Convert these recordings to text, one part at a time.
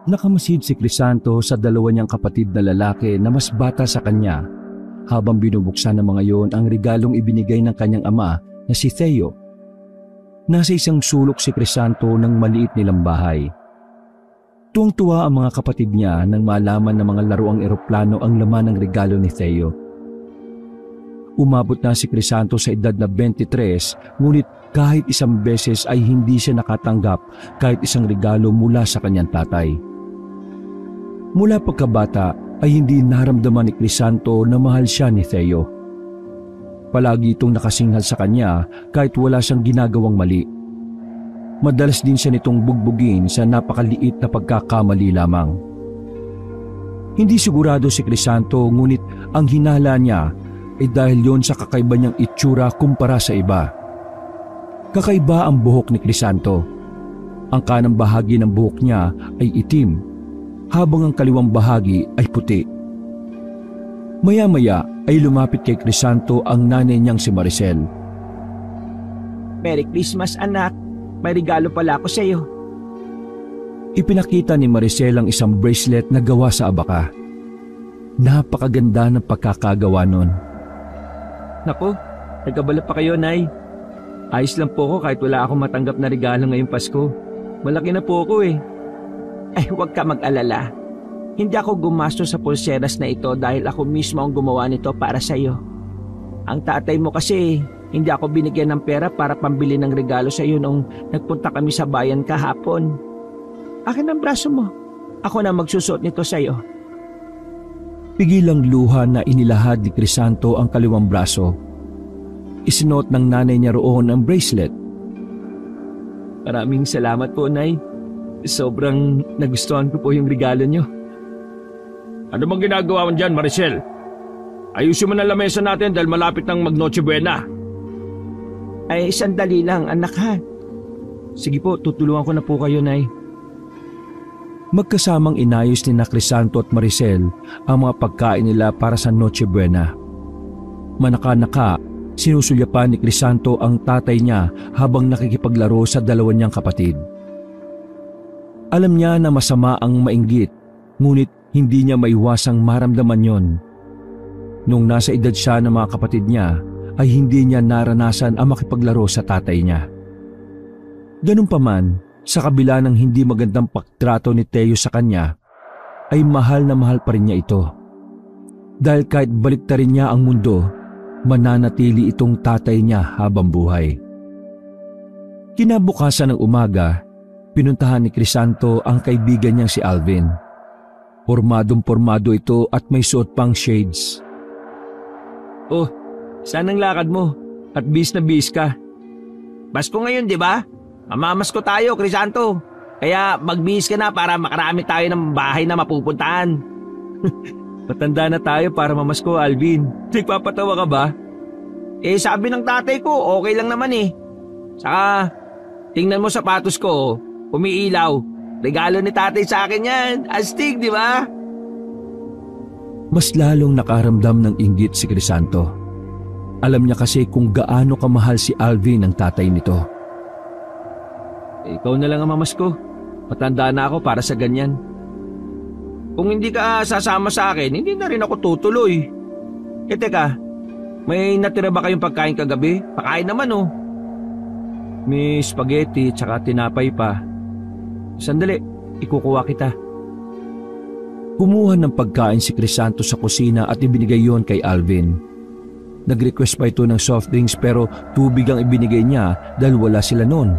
Nakamasid si Crisanto sa dalawa niyang kapatid na lalaki na mas bata sa kanya habang binubuksan ng mga yon ang regalong ibinigay ng kanyang ama na si Theo. Nasa isang sulok si Crisanto ng maliit nilang bahay. Tuwang-tuwa ang mga kapatid niya nang malaman na mga laruang eroplano ang laman ng regalo ni Theo. Umabot na si Crisanto sa edad na 23, ngunit kahit isang beses ay hindi siya nakatanggap kahit isang regalo mula sa kanyang tatay. Mula pagkabata ay hindi naramdaman ni Crisanto na mahal siya ni Theo. Palagi itong nakasinghal sa kanya kahit wala siyang ginagawang mali. Madalas din siya nitong bugbugin sa napakaliit na pagkakamali lamang. Hindi sigurado si Crisanto ngunit ang hinala niya ay dahil yon sa kakaiba niyang itsura kumpara sa iba. Kakaiba ang buhok ni Crisanto. Ang kanang bahagi ng buhok niya ay itim, habang ang kaliwang bahagi ay puti. Maya-maya ay lumapit kay Crisanto ang nanay niyang si Maricel. Merry Christmas anak, may regalo pala ako sa iyo. Ipinakita ni Maricel ang isang bracelet na gawa sa abaka. Napakaganda ng pagkakagawa nun. Naku, nagkabala pa kayo, Nay. Ayos lang po ko kahit wala akong matanggap na regalo ngayong Pasko. Malaki na po ako eh. Ay, huwag ka mag-alala. Hindi ako gumastos sa pulseras na ito dahil ako mismo ang gumawa nito para sa iyo. Ang tatay mo kasi, hindi ako binigyan ng pera para pambili ng regalo sa iyo nung nagpunta kami sa bayan kahapon. Akin ang braso mo. Ako na magsusuot nito sa iyo. Pigilang luha na inilahad ni Crisanto ang kaliwang braso. Isinuot ng nanay niya roon ang bracelet. Maraming salamat po, Nay. Sobrang nagustuhan ko po yung regalo niyo. Ano bang ginagawa mo dyan, Maricel? Ayusin mo na lamesa natin dahil malapit ng mag-Noche Buena. Ay, sandali lang, anak ha. Sige po, tutulungan ko na po kayo, Nay. Magkasamang inayos ni Crisanto at Maricel ang mga pagkain nila para sa Noche Buena. Manaka-naka, sinusulyapan ni Crisanto ang tatay niya habang nakikipaglaro sa dalawa niyang kapatid. Alam niya na masama ang mainggit, ngunit hindi niya maiwasang maramdaman yon. Nung nasa edad siya ng mga kapatid niya, ay hindi niya naranasan ang makipaglaro sa tatay niya. Ganun pa man, sa kabila ng hindi magandang pagtrato ni Theo sa kanya, ay mahal na mahal pa rin niya ito. Dahil kahit baliktarin niya ang mundo, mananatili itong tatay niya habang buhay. Kinabukasan ng umaga, pinuntahan ni Crisanto ang kaibigan niyang si Alvin. Pormadong-pormado ito at may suot pang shades. Oh, saan ang lakad mo? At bis na bis ka. Pasko ngayon, di ba? Mamamasko tayo, Crisanto. Kaya magbihis ka na para makarami tayo ng bahay na mapupuntahan. Matanda na tayo para mamasko, Alvin. Nagpapatawa ka ba? Eh, sabi ng tatay ko, okay lang naman eh. Saka, tingnan mo sapatos ko, umiilaw. Regalo ni tatay sa akin yan. Astig, di ba? Mas lalong nakaramdam ng inggit si Crisanto. Alam niya kasi kung gaano kamahal si Alvin ang tatay nito. Ikaw na lang ang mamasko. Matanda na ako para sa ganyan. Kung hindi ka sasama sa akin, hindi na rin ako tutuloy. Eh teka, may natira ba kayong pagkain kagabi? Pakain naman oh. May spaghetti tsaka tinapay pa. Sandali, ikukuha kita. Kumuha ng pagkain si Crisanto sa kusina at ibinigay yon kay Alvin. Nag-request pa ito ng soft drinks pero tubig ang ibinigay niya dahil wala sila noon.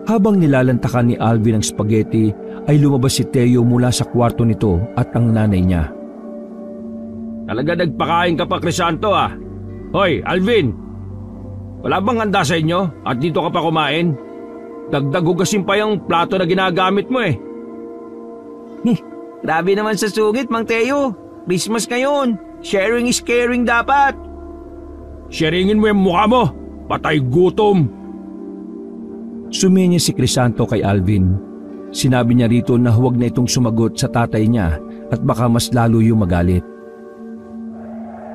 Habang nilalantakan ni Alvin ang spaghetti ay lumabas si Theo mula sa kwarto nito at ang nanay niya. Talaga nagpakain ka pa, Crisanto ah. Hoy, Alvin! Wala bang handa sa inyo at dito ka pa kumain? Dagdag hugasin pa yung plato na ginagamit mo eh. Grabe naman sa sungit, Mang Theo. Christmas ngayon. Sharing is caring dapat. Sharingin mo yung mukha mo. Patay gutom. Suminya si Crisanto kay Alvin. Sinabi niya rito na huwag na itong sumagot sa tatay niya at baka mas lalo yung magalit.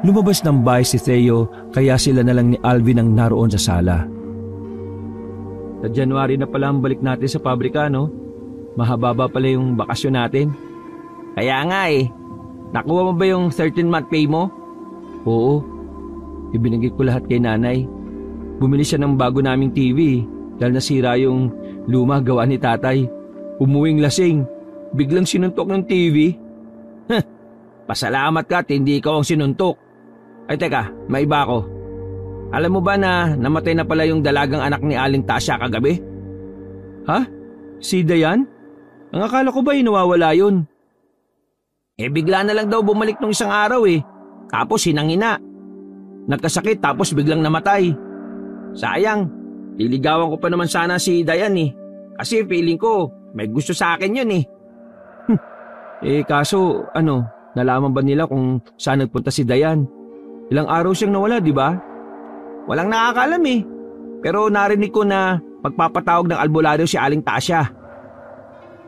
Lumabas ng bahay si Theo kaya sila na lang ni Alvin ang naroon sa sala. Sa January na pala ang balik natin sa pabrika, no? Mahaba pala yung bakasyon natin. Kaya nga eh. Nakuha mo ba yung 13-month pay mo? Oo. Ibinigay ko lahat kay nanay. Bumili siya ng bago naming TV dahil nasira yung luma gawa ni tatay. Umuwing lasing. Biglang sinuntok ng TV. Pasalamat ka at hindi ikaw ang sinuntok. Ay teka, may iba ako. Alam mo ba na namatay na pala yung dalagang anak ni Aling Tasha kagabi? Ha? Si Dayan? Ang akala ko ba nawawala yun? Bigla na lang daw bumalik nung isang araw eh. Tapos hinangina. Nagkasakit tapos biglang namatay. Sayang, liligawan ko pa naman sana si Dayan eh. Kasi feeling ko may gusto sa akin yun eh. Kaso nalaman ba nila kung saan nagpunta si Dayan? Ilang araw siyang nawala, di ba? Walang nakakaalam eh. Pero narinig ko na magpapatawag ng albularyo si Aling Tasha.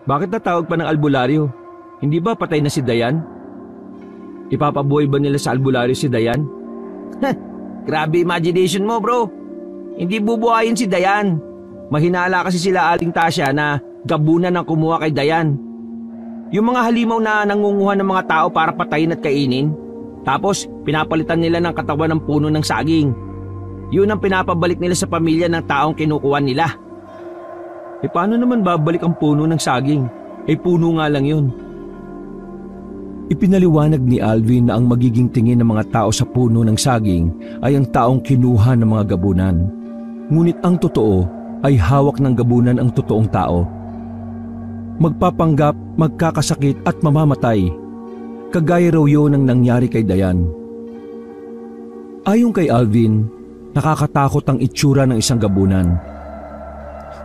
Bakit natawag pa ng albularyo? Hindi ba patay na si Dayan? Ipapabuhay ba nila sa albularyo si Dayan? Grabe imagination mo bro. Hindi bubuhayin si Dayan. Mahinala kasi sila Aling Tasha na gabunan ang kumuha kay Dayan. Yung mga halimaw na nangunguha ng mga tao para patayin at kainin. Tapos pinapalitan nila ng katawan ng puno ng saging. Yun ang pinapabalik nila sa pamilya ng taong kinukuha nila. Paano naman babalik ang puno ng saging? Puno nga lang yun. Ipinaliwanag ni Alvin na ang magiging tingin ng mga tao sa puno ng saging ay ang taong kinuha ng mga gabunan. Ngunit ang totoo ay hawak ng gabunan ang totoong tao. Magpapanggap, magkakasakit at mamamatay. Kagaya raw yun ang nangyari kay Dayan. Ayon kay Alvin, nakakatakot ang itsura ng isang gabunan.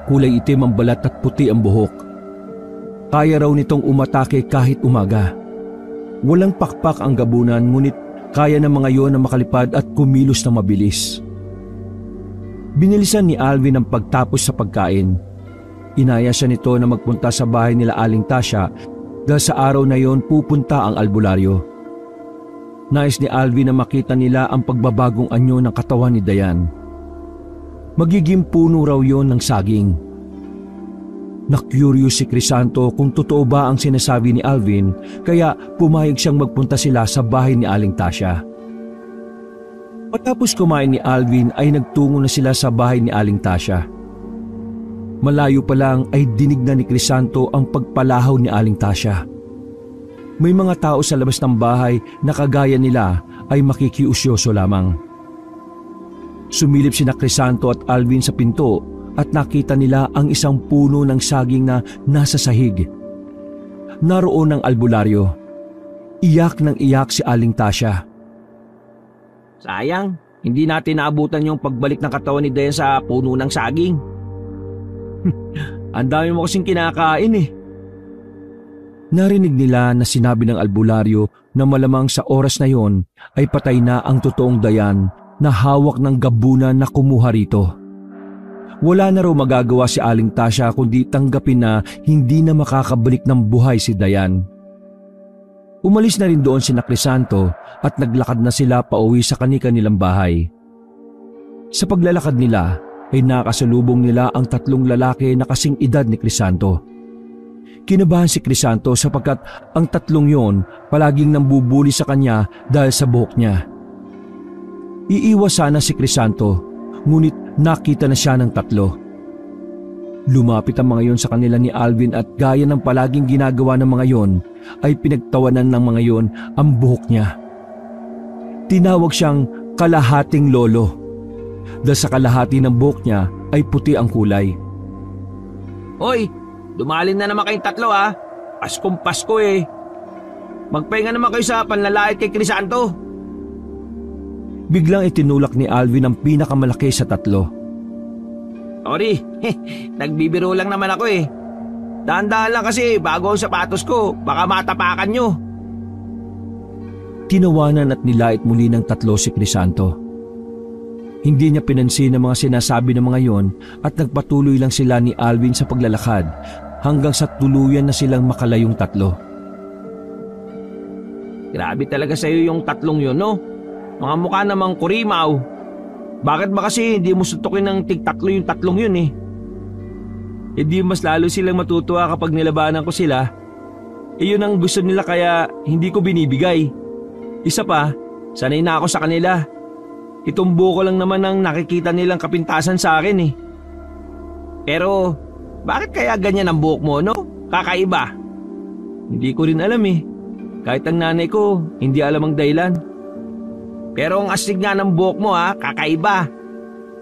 Kulay itim ang balat at puti ang buhok. Kaya raw nitong umatake kahit umaga. Walang pakpak ang gabunan ngunit kaya ng mga yon na makalipad at kumilos na mabilis. Binilisan ni Alvin ang pagtapos sa pagkain. Inaya siya nito na magpunta sa bahay nila Aling Tasha dahil sa araw na yon pupunta ang albularyo. Nais ni Alvin na makita nila ang pagbabagong anyo ng katawan ni Dayan. Magiging puno raw yon ng saging. Na-curious si Crisanto kung totoo ba ang sinasabi ni Alvin kaya pumayag siyang magpunta sila sa bahay ni Aling Tasha. Matapos kumain ni Alvin ay nagtungo na sila sa bahay ni Aling Tasha. Malayo pa lang ay dinig na ni Crisanto ang pagpalahaw ni Aling Tasha. May mga tao sa labas ng bahay na kagaya nila ay makikiusyoso lamang. Sumilip sina Crisanto at Alvin sa pinto at nakita nila ang isang puno ng saging na nasa sahig. Naroon ang albularyo. Iyak ng iyak si Aling Tasha. Sayang, hindi natin naabutan yung pagbalik ng katawan ni Dayan sa puno ng saging. Ang dami mo kasing kinakain eh. Narinig nila na sinabi ng albularyo na malamang sa oras na yon ay patay na ang totoong Dayan na hawak ng gabunan na kumuha rito. Wala na raw magagawa si Aling Tasha kundi tanggapin na hindi na makakabalik ng buhay si Dayan. Umalis na rin doon si Crisanto at naglakad na sila pauwi sa kani-kanilang bahay. Sa paglalakad nila ay nakasalubong nila ang tatlong lalaki na kasing edad ni Crisanto. Kinabahan si Crisanto sapagkat ang tatlong yon palaging nambubuli sa kanya dahil sa buhok niya. Iiwas sana si Crisanto, ngunit nakita na siya ng tatlo. Lumapit ang mga yon sa kanila ni Alvin at gaya ng palaging ginagawa ng mga yon ay pinagtawanan ng mga yon ang buhok niya. Tinawag siyang kalahating lolo dahil sa kalahati ng buhok niya ay puti ang kulay. Hoy, dumalin na naman kayong tatlo ha. Paskong Pasko eh. Magpahinga naman kayo sa panlalait kay Crisanto. Biglang itinulak ni Alvin ang pinakamalaki sa tatlo. Sorry, nagbibiro lang naman ako eh. Dahan-dahan lang kasi bago ang sapatos ko, baka matapakan nyo. Tinawanan at nilait muli ng tatlo si Crisanto. Hindi niya pinansin ang mga sinasabi ng mga yon at nagpatuloy lang sila ni Alvin sa paglalakad hanggang sa tuluyan na silang makalayong tatlo. Grabe talaga sa'yo yung tatlong yun, no? Mga mukha namang kurimaw. Bakit ba kasi hindi mo suntukin ng tig-tatlo yung tatlong yun eh? di mas lalo silang matutuwa kapag nilabanan ko sila. Yun ang gusto nila kaya hindi ko binibigay. Isa pa, sanay na ako sa kanila. Itumbo ko lang naman ang nakikita nilang kapintasan sa akin eh. Pero bakit kaya ganyan ang buhok mo, no? Kakaiba. Hindi ko rin alam eh. Kahit ang nanay ko, hindi alam ang dahilan. Pero ang astig nga ng buhok mo kakaiba.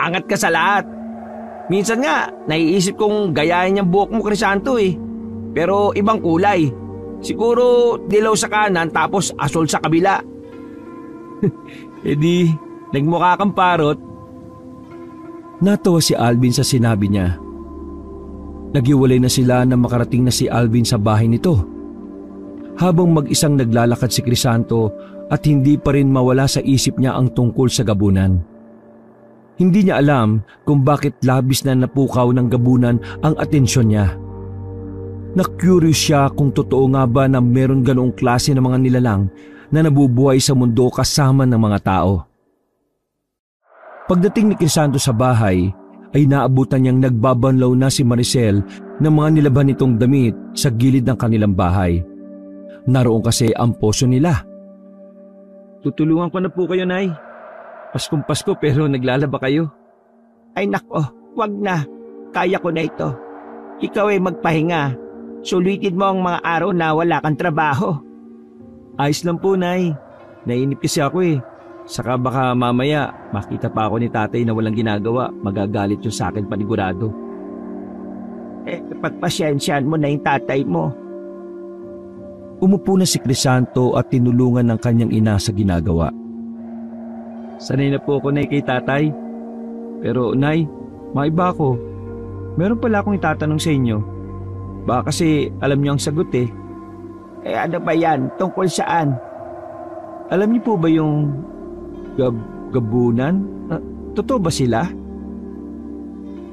Angat ka sa lahat. Minsan nga, naiisip kong gayahin yung buhok mo, Crisanto eh. Pero ibang kulay. Siguro dilaw sa kanan tapos asol sa kabila. Di, nagmukha kang parot. Natawa si Alvin sa sinabi niya. Naghiwalay na sila na makarating na si Alvin sa bahay nito. Habang mag-isang naglalakad si Crisanto at hindi pa rin mawala sa isip niya ang tungkol sa gabunan. Hindi niya alam kung bakit labis na napukaw ng gabunan ang atensyon niya. Na-curious siya kung totoo nga ba na meron ganoong klase ng mga nilalang na nabubuhay sa mundo kasama ng mga tao. Pagdating ni Crisanto sa bahay, ay naabutan niyang nagbabanlaw na si Maricel ng mga nilaban nitong damit sa gilid ng kanilang bahay. Naroon kasi ang poso nila. Tutulungan ko na po kayo, Nay. Paskong Pasko pero naglalaba kayo. Ay nako, wag na. Kaya ko na ito. Ikaw ay magpahinga. Sulitin mo ang mga araw na wala kang trabaho. Ayos lang po, Nay. Nainip kasi ako eh. Saka baka mamaya makita pa ako ni tatay na walang ginagawa. Magagalit yung sa akin panigurado. Pagpasyensyahan mo na yung tatay mo. Umupo na si Crisanto at tinulungan ng kanyang ina sa ginagawa. Sanay na po ako, Nay, kay tatay. Pero, Nay, maiba ako. Meron pala akong itatanong sa inyo. Baka kasi alam niyo ang sagot eh. Ano ba yan? Tungkol saan? Alam niyo po ba yung gabunan? Totoo ba sila?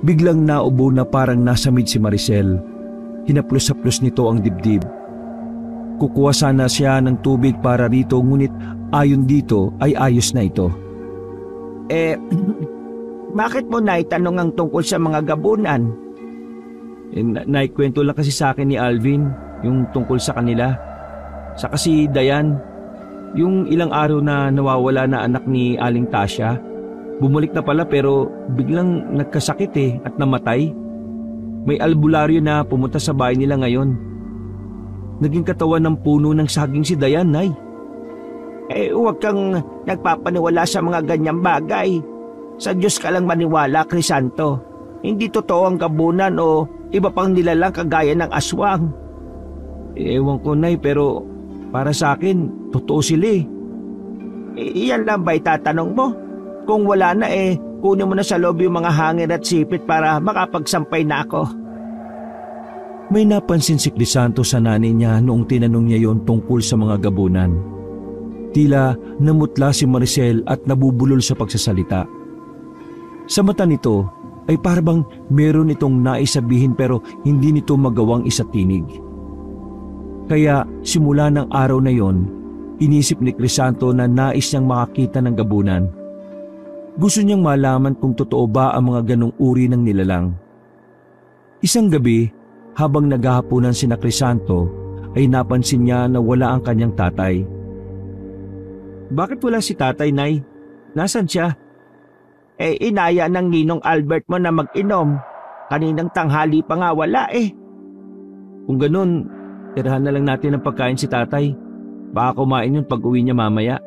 Biglang naubo na parang nasamid si Maricel. Hinaplos-haplos nito ang dibdib. Kukuha sana siya ng tubig para rito ngunit ayon dito ay ayos na ito. Bakit mo naitanong ang tungkol sa mga gabunan? Naikwento lang kasi sa akin ni Alvin yung tungkol sa kanila. Sa kasi Dayan, yung ilang araw na nawawala na anak ni Aling Tasya, bumalik na pala pero biglang nagkasakit at namatay. May albularyo na pumunta sa bahay nila ngayon. Naging katawan ng puno ng saging si Dayan, Nay. Huwag kang nagpapaniwala sa mga ganyang bagay. Sa Diyos ka lang maniwala, Crisanto. Hindi totoo ang gabunan o iba pang nilalang kagaya ng aswang. Ewan ko, Nay, pero para sa akin, totoo sila eh. Iyan lang ba itatanong mo? Kung wala na kunin mo na sa loob yung mga hangin at sipit para makapagsampay na ako. May napansin si Crisanto sa nanay niya noong tinanong niya yon tungkol sa mga gabunan. Tila namutla si Maricel at nabubulol sa pagsasalita. Sa mata nito ay parang meron itong naisabihin pero hindi nito magawang isatinig. Kaya simula ng araw na yon, inisip ni Crisanto na nais niyang makakita ng gabunan. Gusto niyang malaman kung totoo ba ang mga ganong uri ng nilalang. Isang gabi, habang naghahapunan sina Crisanto, ay napansin niya na wala ang kanyang tatay. Bakit wala si tatay, Nay? Nasaan siya? Inaya ng ninong Albert mo na mag-inom. Kaninang tanghali pa nga wala Kung ganun, tirahan na lang natin ng pagkain si tatay. Baka kumain yun pag uwi niya mamaya.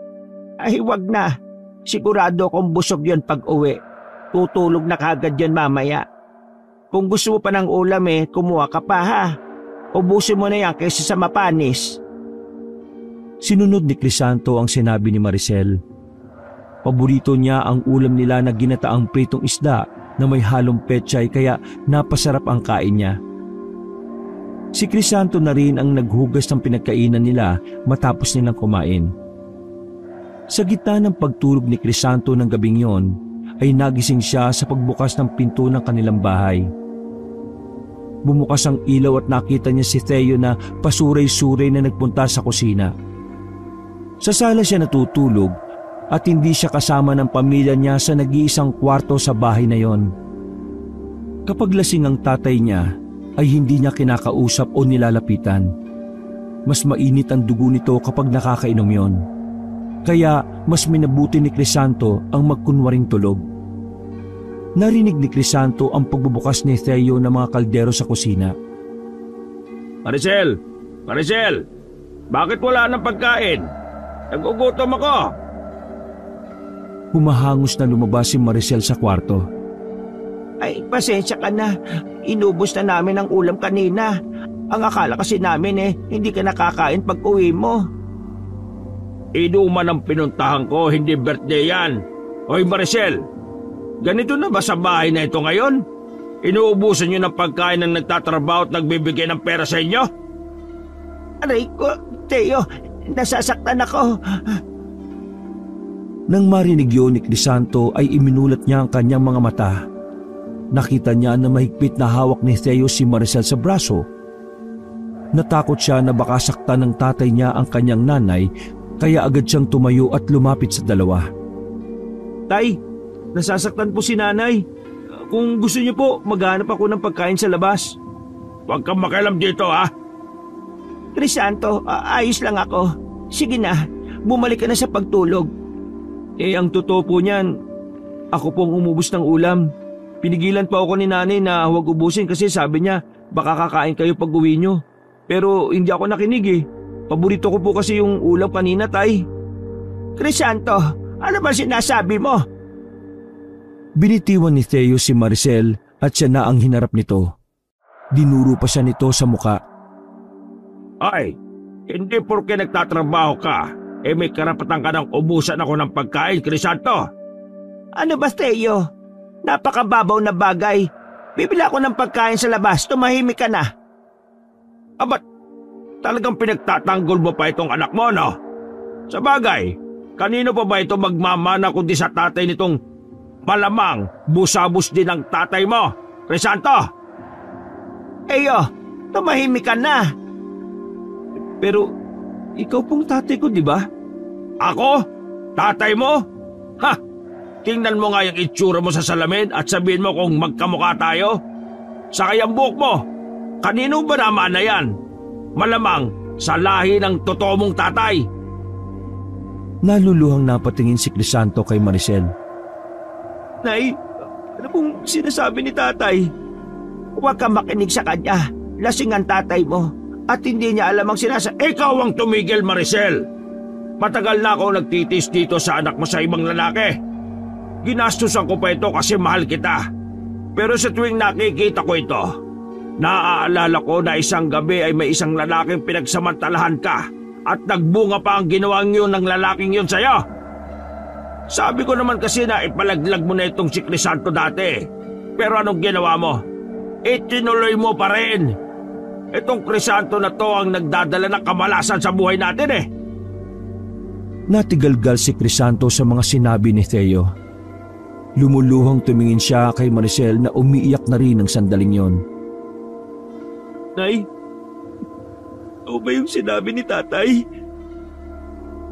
Wag na. Sigurado kong busog yun pag uwi. Tutulog na kagad yun mamaya. Kung gusto mo pa ng ulam kumuha ka pa ha. Ubusin mo na yan kaysa sa mapanis. Sinunod ni Crisanto ang sinabi ni Maricel. Paborito niya ang ulam nila na ginataang pritong isda na may halong pechay kaya napasarap ang kain niya. Si Crisanto na rin ang naghugas ng pinagkainan nila matapos nilang kumain. Sa gitna ng pagtulog ni Crisanto ng gabing yon, ay nagising siya sa pagbukas ng pinto ng kanilang bahay. Bumukas ang ilaw at nakita niya si Theo na pasuray-suray na nagpunta sa kusina. Sa sala siya natutulog at hindi siya kasama ng pamilya niya sa nag-iisang kwarto sa bahay na yon. Kapag lasing ang tatay niya, ay hindi niya kinakausap o nilalapitan. Mas mainit ang dugo nito kapag nakakainom yon. Kaya mas minabuti ni Crisanto ang magkunwaring tulog. Narinig ni Crisanto ang pagbubukas ni Theo ng mga kaldero sa kusina. Maricel! Maricel! Bakit wala ng pagkain? Nagugutom ako! Humahangos na lumabas si Maricel sa kwarto. Ay, pasensya ka na. Inubos na namin ang ulam kanina. Ang akala kasi namin hindi ka nakakain pag uwi mo. Inuman ang pinuntahan ko, hindi birthday yan. Hoy Maricel, ganito na ba sa bahay na ito ngayon? Inuubusan niyo ng pagkain ng nagtatrabaho at nagbibigay ng pera sa inyo? Aray ko, Theo, nasasaktan ako. Nang marinig yun ni Crisanto ay iminulat niya ang kanyang mga mata. Nakita niya na mahigpit na hawak ni Theo si Maricel sa braso. Natakot siya na baka saktan ng tatay niya ang kanyang nanay, kaya agad siyang tumayo at lumapit sa dalawa. Tay, nasasaktan po si nanay. Kung gusto niyo po, maghanap ako ng pagkain sa labas. Huwag kang makialam dito ha. Crisanto, ayos lang ako. Sige na, bumalik ka na sa pagtulog. Ang totoo po niyan, ako pong umubos ng ulam. Pinigilan pa ako ni nanay na huwag ubusin kasi sabi niya baka kakain kayo pag uwi niyo. Pero hindi ako nakinig. Paborito ko po kasi yung ulam kanina, tay. Crisanto, ano ba sinasabi mo? Binitiwan ni Theo si Maricel at siya na ang hinarap nito. Dinuro pa siya nito sa muka. Ay, hindi porke nagtatrabaho ka, may karapatan ka nang ubusan ako ng pagkain, Crisanto. Ano ba, Theo? Napakababaw na bagay. Bibili ako ng pagkain sa labas, tumahimik ka na. Abat, talagang pinagtatanggol mo pa itong anak mo, no? Sa bagay, kanino pa ba ito magmamana kundi sa tatay nitong malamang busabos din ang tatay mo, Crisanto? Eyo, tumahimik ka na. Pero ikaw pong tatay ko, di ba? Ako? Tatay mo? Ha! Tingnan mo nga yung itsura mo sa salamin at sabihin mo kung magkamukha tayo. Saka yung buhok mo, kanino ba naman na yan? Malamang sa lahi ng totoo mong tatay. Naluluhang napatingin si Crisanto kay Maricel. Nay, ano pong sinasabi ni tatay? Huwag kang makinig sa kanya. Lasing ang tatay mo at hindi niya alam ang Ikaw ang tumigil, Maricel. Matagal na ako nagtitis dito sa anak mo sa ibang lalaki. Ginastusan ko pa ito kasi mahal kita. Pero sa tuwing nakikita ko ito, naaalala ko na isang gabi ay may isang lalaking pinagsamantalahan ka at nagbunga pa ang ginawang yun ng lalaking yun sa'yo. Sabi ko naman kasi na ipalaglag mo na itong si Crisanto dati. Pero anong ginawa mo? Itinuloy mo pa rin. Itong Crisanto na to ang nagdadala ng kamalasan sa buhay natin Natigalgal si Crisanto sa mga sinabi ni Theo. Lumuluhang tumingin siya kay Maricel na umiiyak na rin ng sandaling yon. Nay, ano ba yung sinabi ni tatay?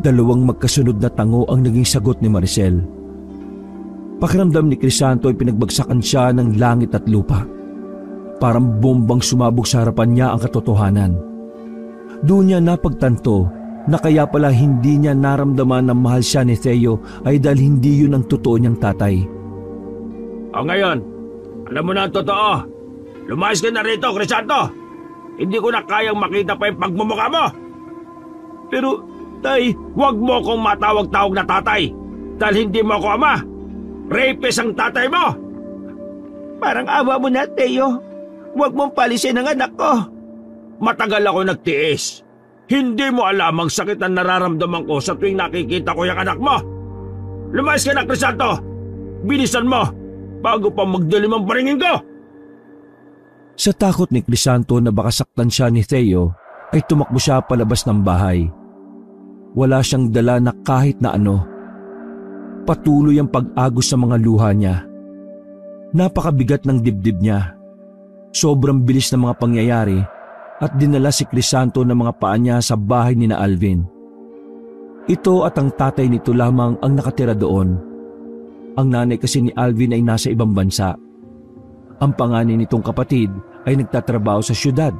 Dalawang magkasunod na tango ang naging sagot ni Maricel. Pakiramdam ni Crisanto ay pinagbagsakan siya ng langit at lupa. Parang bombang sumabog sa harapan niya ang katotohanan. Doon niya napagtanto na kaya pala hindi niya naramdaman na mahal siya ni Theo ay dahil hindi yun ang totoo niyang tatay. O ngayon, alam mo na ang totoo. Lumayas ka na rito, Crisanto. Hindi ko na kayang makita pa yung pagmumukha mo. Pero, tay, huwag mo akong matawag-tawag na tatay dahil hindi mo ako ama. Rapist ang tatay mo. Parang awa mo na, Theo. Huwag mong palisin ang anak ko. Matagal ako nagtiis. Hindi mo alam ang sakit na nararamdaman ko sa tuwing nakikita ko yung anak mo. Lumayas ka na, Crisanto. Bilisan mo bago pa magdilim ang paringin ko. Sa takot ni Crisanto na baka saktan siya ni Theo, ay tumakbo siya palabas ng bahay. Wala siyang dala na kahit na ano. Patuloy ang pag-agos sa mga luha niya. Napakabigat ng dibdib niya. Sobrang bilis ng mga pangyayari at dinala si Crisanto ng mga paa niya sa bahay ni na Alvin. Ito at ang tatay nito lamang ang nakatira doon. Ang nanay kasi ni Alvin ay nasa ibang bansa. Ang panganay nitong kapatid ay nagtatrabaho sa syudad.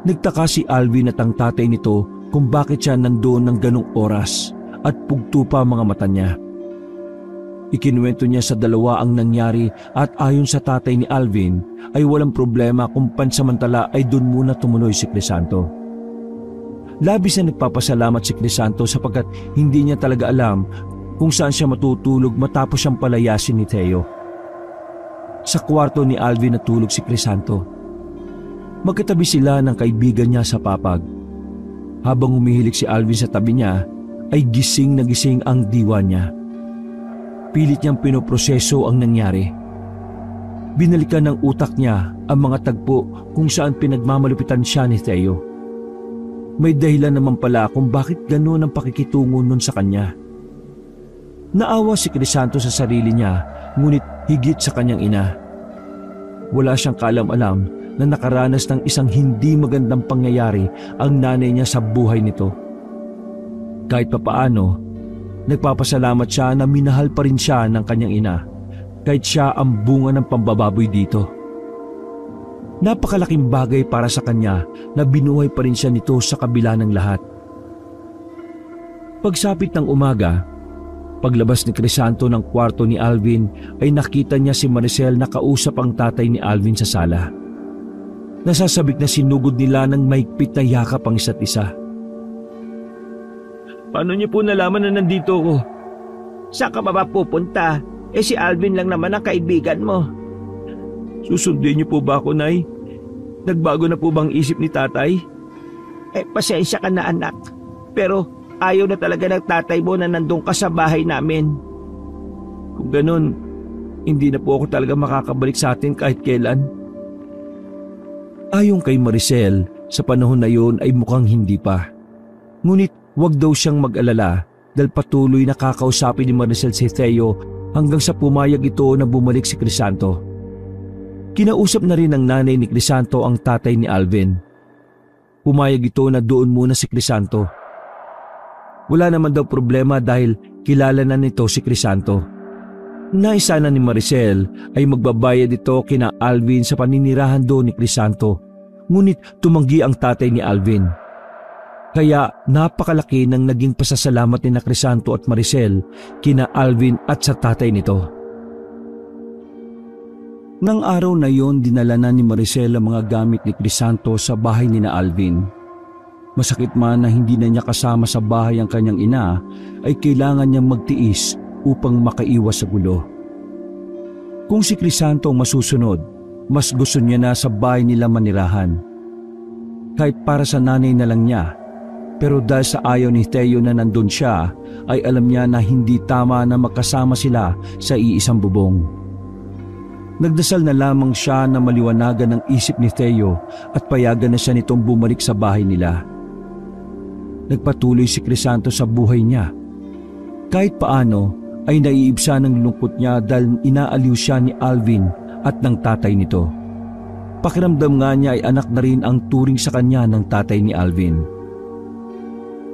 Nagtaka si Alvin at ang tatay nito kung bakit siya nandoon ng ganong oras at pugto pa mga mata niya. Ikinuwento niya sa dalawa ang nangyari at ayon sa tatay ni Alvin ay walang problema kung pansamantala ay doon muna tumuloy si Crisanto. Labis na nagpapasalamat si Crisanto sapagkat hindi niya talaga alam kung saan siya matutulog matapos siyang palayasin ni Theo. Sa kwarto ni Alvin natulog si Crisanto. Magkatabi sila ng kaibigan niya sa papag. Habang humihilik si Alvin sa tabi niya, ay gising na gising ang diwa niya. Pilit niyang pinoproseso ang nangyari. Binalikan ng utak niya ang mga tagpo kung saan pinagmamalupitan siya ni Theo. May dahilan naman pala kung bakit gano'n ang pakikitungo nun sa kanya. Naawa si Crisanto sa sarili niya, ngunit higit sa kanyang ina. Wala siyang kaalam-alam na nakaranas ng isang hindi magandang pangyayari ang nanay niya sa buhay nito. Kahit papaano, nagpapasalamat siya na minahal pa rin siya ng kanyang ina, kahit siya ang bunga ng pambababoy dito. Napakalaking bagay para sa kanya na binuhay pa rin siya nito sa kabila ng lahat. Pagsapit ng umaga, paglabas ni Crisanto ng kwarto ni Alvin ay nakita niya si Maricel na kausap ang tatay ni Alvin sa sala. Nasasabik na sinugod nila ng mahigpit na yakap ang isa't isa. Paano niyo po nalaman na nandito ko? Saan ka ba pupunta? Si Alvin lang naman ang kaibigan mo. Susundin niyo po ba ako, Nay? Nagbago na po bang isip ni tatay? Pasensya ka na anak. Pero ayaw na talaga ng tatay mo na nandun ka sa bahay namin. Kung ganun, hindi na po ako talaga makakabalik sa atin kahit kailan. Ayon kay Maricel, sa panahon na yun ay mukhang hindi pa. Ngunit wag daw siyang mag-alala dahil patuloy na kakausapin ni Maricel si Theo hanggang sa pumayag ito na bumalik si Crisanto. Kinausap na rin ng nanay ni Crisanto ang tatay ni Alvin. Pumayag ito na doon muna si Crisanto. Wala naman daw problema dahil kilala na nito si Crisanto. Nais sana ni Maricel ay magbabayad ito kina Alvin sa paninirahan doon ni Crisanto, ngunit tumanggi ang tatay ni Alvin. Kaya napakalaki ng naging pasasalamat ni Crisanto at Maricel kina Alvin at sa tatay nito. Nang araw na yon, dinala na ni Maricel ang mga gamit ni Crisanto sa bahay ni Alvin. Masakit man na hindi na niya kasama sa bahay ang kanyang ina, ay kailangan niyang magtiis upang makaiwas sa gulo. Kung si Crisanto ang masusunod, mas gusto niya na sa bahay nila manirahan. Kahit para sa nanay na lang niya, pero dahil sa ayaw ni Theo na nandun siya, ay alam niya na hindi tama na magkasama sila sa iisang bubong. Nagdasal na lamang siya na maliwanagan ng isip ni Theo at payagan na siya nitong bumalik sa bahay nila. Nagpatuloy si Crisanto sa buhay niya. Kahit paano ay naiibsa ng lungkot niya dahil inaaliw siya ni Alvin at ng tatay nito. Pakiramdam nga niya ay anak na rin ang turing sa kanya ng tatay ni Alvin.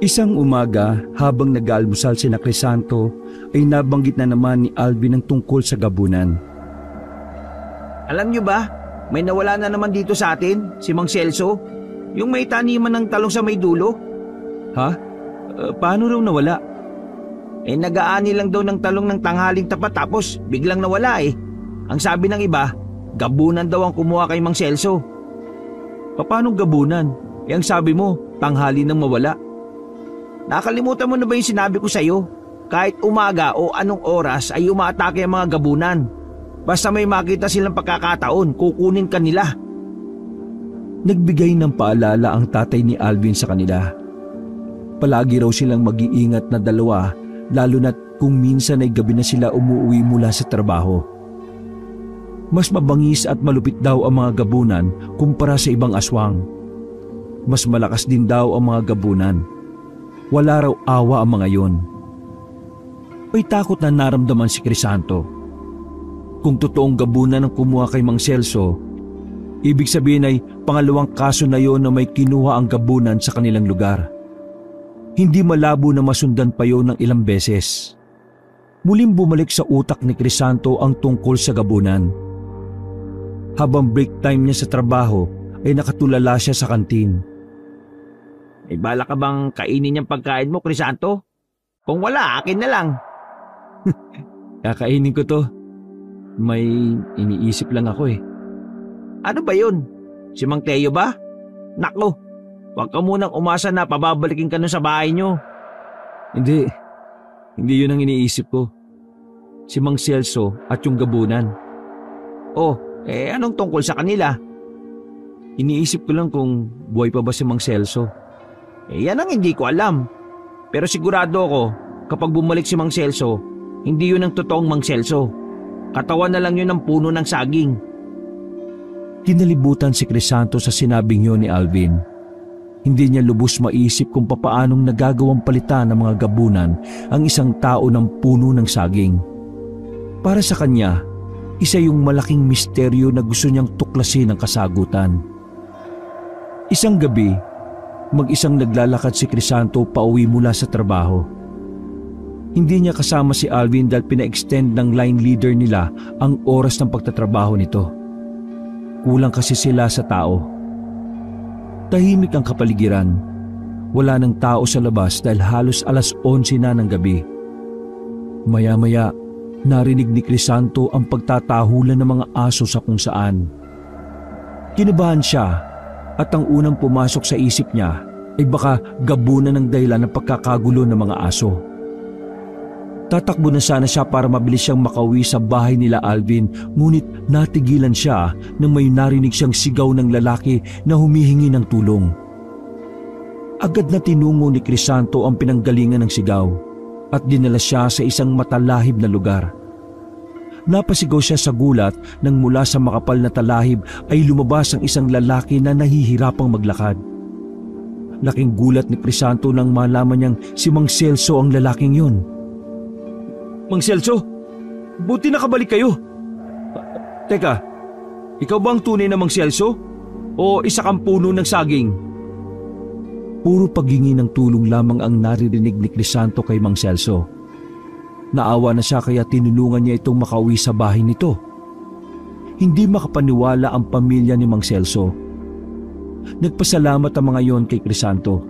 Isang umaga habang nag-aalmusal si Crisanto ay nabanggit na naman ni Alvin ang tungkol sa gabunan. Alam niyo ba, may nawala na naman dito sa atin, si Mang Celso, yung may taniman ng talong sa may dulo. Ha? Paano raw nawala? Nag-aani lang daw ng talong ng tanghaling tapat tapos biglang nawala eh. Ang sabi ng iba, gabunan daw ang kumuha kay Mang Celso. Paano gabunan? Ang sabi mo, tanghali nang mawala. Nakalimutan mo na ba yung sinabi ko sa'yo? Kahit umaga o anong oras ay umaatake ang mga gabunan. Basta may makita silang pagkakataon, kukunin ka nila. Nagbigay ng paalala ang tatay ni Alvin sa kanila. Palagi raw silang mag-iingat na dalawa, lalo na't kung minsan ay gabi na sila umuwi mula sa trabaho. Mas mabangis at malupit daw ang mga gabunan kumpara sa ibang aswang. Mas malakas din daw ang mga gabunan. Wala raw awa ang mga yon. May takot na naramdaman si Crisanto. Kung totoong gabunan ang kumuha kay Mang Celso, ibig sabihin ay pangalawang kaso na yon na may kinuha ang gabunan sa kanilang lugar. Hindi malabo na masundan pa yon ng ilang beses. Muling bumalik sa utak ni Crisanto ang tungkol sa gabunan. Habang break time niya sa trabaho ay nakatulala siya sa kantin. May bala ka bang kainin yung pagkain mo, Crisanto? Kung wala, akin na lang. Kakainin ko to. May iniisip lang ako eh. Ano ba yun? Si Mang Teo ba? Nako, huwag ka munang umasa na pababalikin ka nun sa bahay nyo. Hindi yun ang iniisip ko. Si Mang Celso at yung gabunan. Oh, anong tungkol sa kanila? Iniisip ko lang kung buhay pa ba si Mang Celso. Yan ang hindi ko alam. Pero sigurado ako, kapag bumalik si Mang Celso, hindi yun ang totoong Mang Celso. Katawan na lang yun ng puno ng saging. Kinalibutan si Crisanto sa sinabing yun ni Alvin. Hindi niya lubos maisip kung papaanong nagagawang palitan ng mga gabunan ang isang tao ng puno ng saging. Para sa kanya, isa yung malaking misteryo na gusto niyang tuklasin ang kasagutan. Isang gabi, mag-isang naglalakad si Crisanto pauwi mula sa trabaho. Hindi niya kasama si Alvin dahil pina-extend ng line leader nila ang oras ng pagtatrabaho nito. Kulang kasi sila sa tao. Tahimik ang kapaligiran. Wala ng tao sa labas dahil halos 11:00 na ng gabi. Maya-maya, narinig ni Crisanto ang pagtatahulan ng mga aso sa kung saan. Kinabahan siya at ang unang pumasok sa isip niya ay baka gabunan ng dahilan ng pagkakagulo ng mga aso. Tatakbo na sana siya para mabilis siyang makauwi sa bahay nila Alvin, ngunit natigilan siya nang may narinig siyang sigaw ng lalaki na humihingi ng tulong. Agad na tinungo ni Crisanto ang pinanggalingan ng sigaw at dinala siya sa isang matalahib na lugar. Napasigaw siya sa gulat nang mula sa makapal na talahib ay lumabas ang isang lalaki na nahihirapang maglakad. Laking gulat ni Crisanto nang malaman niyang si Mang Celso ang lalaking yun. Mang Celso, buti nakabalik kayo. Teka, ikaw ba ang tunay na Mang Celso? O isa kang puno ng saging? Puro paghingi ng tulong lamang ang naririnig ni Crisanto kay Mang Celso. Naawa na siya kaya tinulungan niya itong makauwi sa bahay nito. Hindi makapaniwala ang pamilya ni Mang Celso. Nagpasalamat ang mga yon kay Crisanto.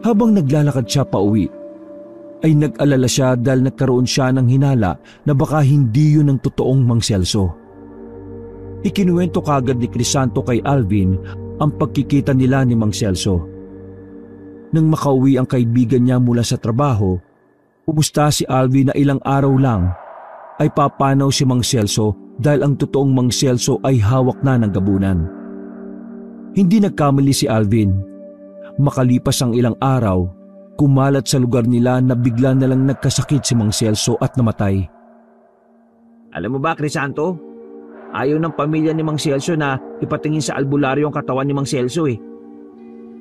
Habang naglalakad siya pauwi, ay nag-alala siya dahil nagkaroon siya ng hinala na baka hindi yun ang totoong Mang Celso. Ikinuwento kagad ni Crisanto kay Alvin ang pagkikita nila ni Mang Celso. Nang makauwi ang kaibigan niya mula sa trabaho, umusta si Alvin na ilang araw lang ay papanaw si Mang Celso dahil ang totoong Mang Celso ay hawak na ng gabunan. Hindi nagkamali si Alvin. Makalipas ang ilang araw, kumalat sa lugar nila na bigla na lang nagkasakit si Mang Celso at namatay. Alam mo ba, Crisanto? Ayaw ng pamilya ni Mang Celso na ipatingin sa albularyo ang katawan ni Mang Celso eh.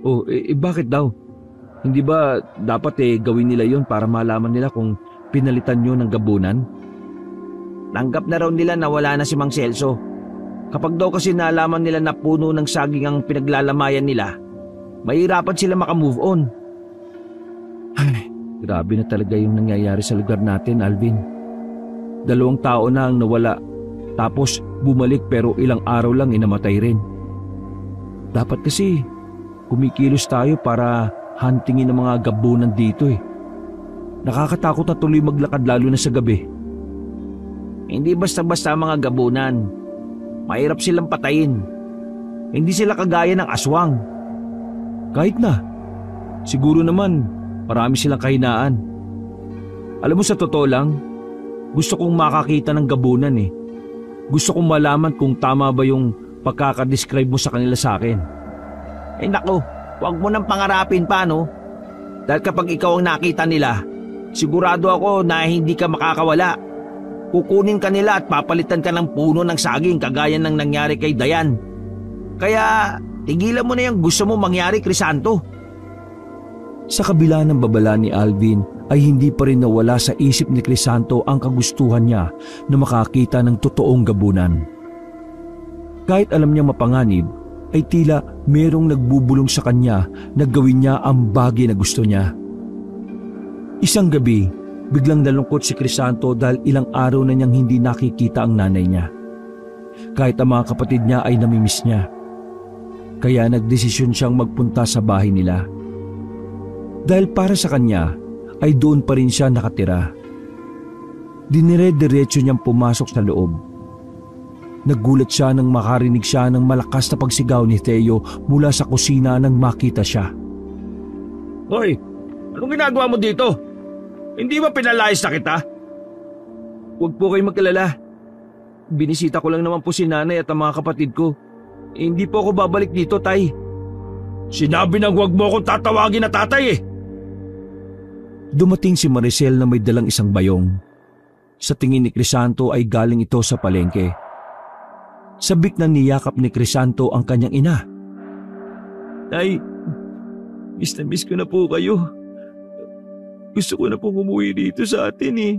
Oh, bakit daw? Hindi ba dapat gawin nila yon para malaman nila kung pinalitan nyo ng gabunan? Tanggap na raw nila na wala na si Mang Celso. Kapag daw kasi nalaman nila na puno ng saging ang pinaglalamayan nila, mahirapan sila makamove on. Ay, grabe na talaga yung nangyayari sa lugar natin, Alvin. 2 tao na ang nawala, tapos bumalik pero ilang araw lang inamatay rin. Dapat kasi kumikilos tayo para huntingin ang mga gabunan dito eh. Nakakatakot na tuloy maglakad lalo na sa gabi. Hindi basta-basta mga gabunan. Mahirap silang patayin. Hindi sila kagaya ng aswang. Kahit na, siguro naman marami silang kahinaan. Alam mo, sa totoo lang, gusto kong makakita ng gabunan eh. Gusto kong malaman kung tama ba yung pagkakadescribe mo sa kanila sa akin. Naku, huwag mo nang pangarapin pa, no? Dahil kapag ikaw ang nakita nila, sigurado ako na hindi ka makakawala. Kukunin ka nila at papalitan ka ng puno ng saging kagaya ng nangyari kay Dayan. Kaya tigilan mo na yung gusto mo mangyari, Crisanto. Sa kabila ng babala ni Alvin ay hindi pa rin nawala sa isip ni Crisanto ang kagustuhan niya na makakita ng totoong gabunan. Kahit alam niya mapanganib, ay tila merong nagbubulong sa kanya na gawin niya ang bagay na gusto niya. Isang gabi, biglang nalungkot si Crisanto dahil ilang araw na niyang hindi nakikita ang nanay niya. kahit ang mga kapatid niya ay namimiss niya. Kaya nagdesisyon siyang magpunta sa bahay nila. Dahil para sa kanya ay doon pa rin siya nakatira. Dinire-diretso niyang pumasok sa loob. Nagulat siya nang makarinig siya ng malakas na pagsigaw ni Theo mula sa kusina nang makita siya. Hoy, anong ginagawa mo dito? Hindi ba pinalayas na kita? Huwag po kayong mag-alala. Binisita ko lang naman po si nanay at ang mga kapatid ko. Hindi po ako babalik dito, Tay. Sinabi nang huwag mo akong tatawagin na tatay eh. Dumating si Maricel na may dalang isang bayong. Sa tingin ni Crisanto ay galing ito sa palengke. Sabik na niyakap ni Crisanto ang kanyang ina. Tay, miss na miss ko na po kayo. Gusto ko na po umuwi dito sa atin eh.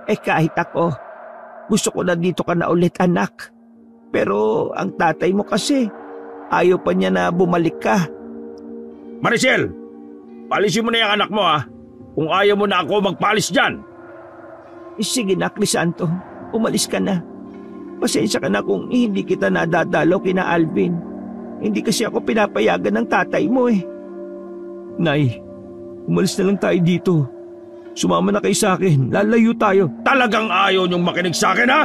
Kahit ako, gusto ko na dito ka na ulit anak. Pero ang tatay mo kasi, ayaw pa niya na bumalik ka. Maricel, palisin mo na yung anak mo ha. Kung ayaw mo na ako magpalis dyan. Sige na, Crisanto, umalis ka na. Pasensya ka na kung hindi kita nadadalaw kina Alvin. Hindi kasi ako pinapayagan ng tatay mo eh. Nay, umalis na lang tayo dito. Sumama na kayo sa akin, lalayo tayo. Talagang ayaw niyong makinig sa akin ha?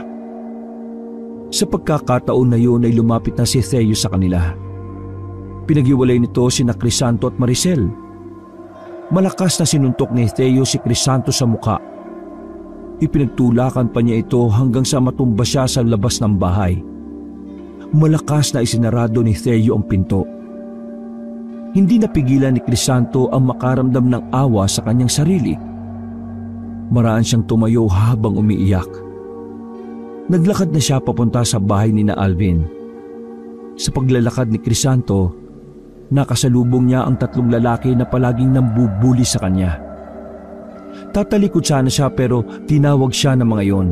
Sa pagkakataon na yun ay lumapit na si Theo sa kanila. Pinaghiwalay nito sina Crisanto at Maricel. Malakas na sinuntok ni Theo si Crisanto sa muka. Ipinagtulakan pa niya ito hanggang sa matumba siya sa labas ng bahay. Malakas na isinarado ni Theo ang pinto. Hindi napigilan ni Crisanto ang makaramdam ng awa sa kanyang sarili. Maraan siyang tumayo habang umiiyak. Naglakad na siya papunta sa bahay ni na Alvin. Sa paglalakad ni Crisanto, nakasalubong niya ang 3 lalaki na palaging nambubuli sa kanya. Tatalikod sana siya pero tinawag siya ng mga yon.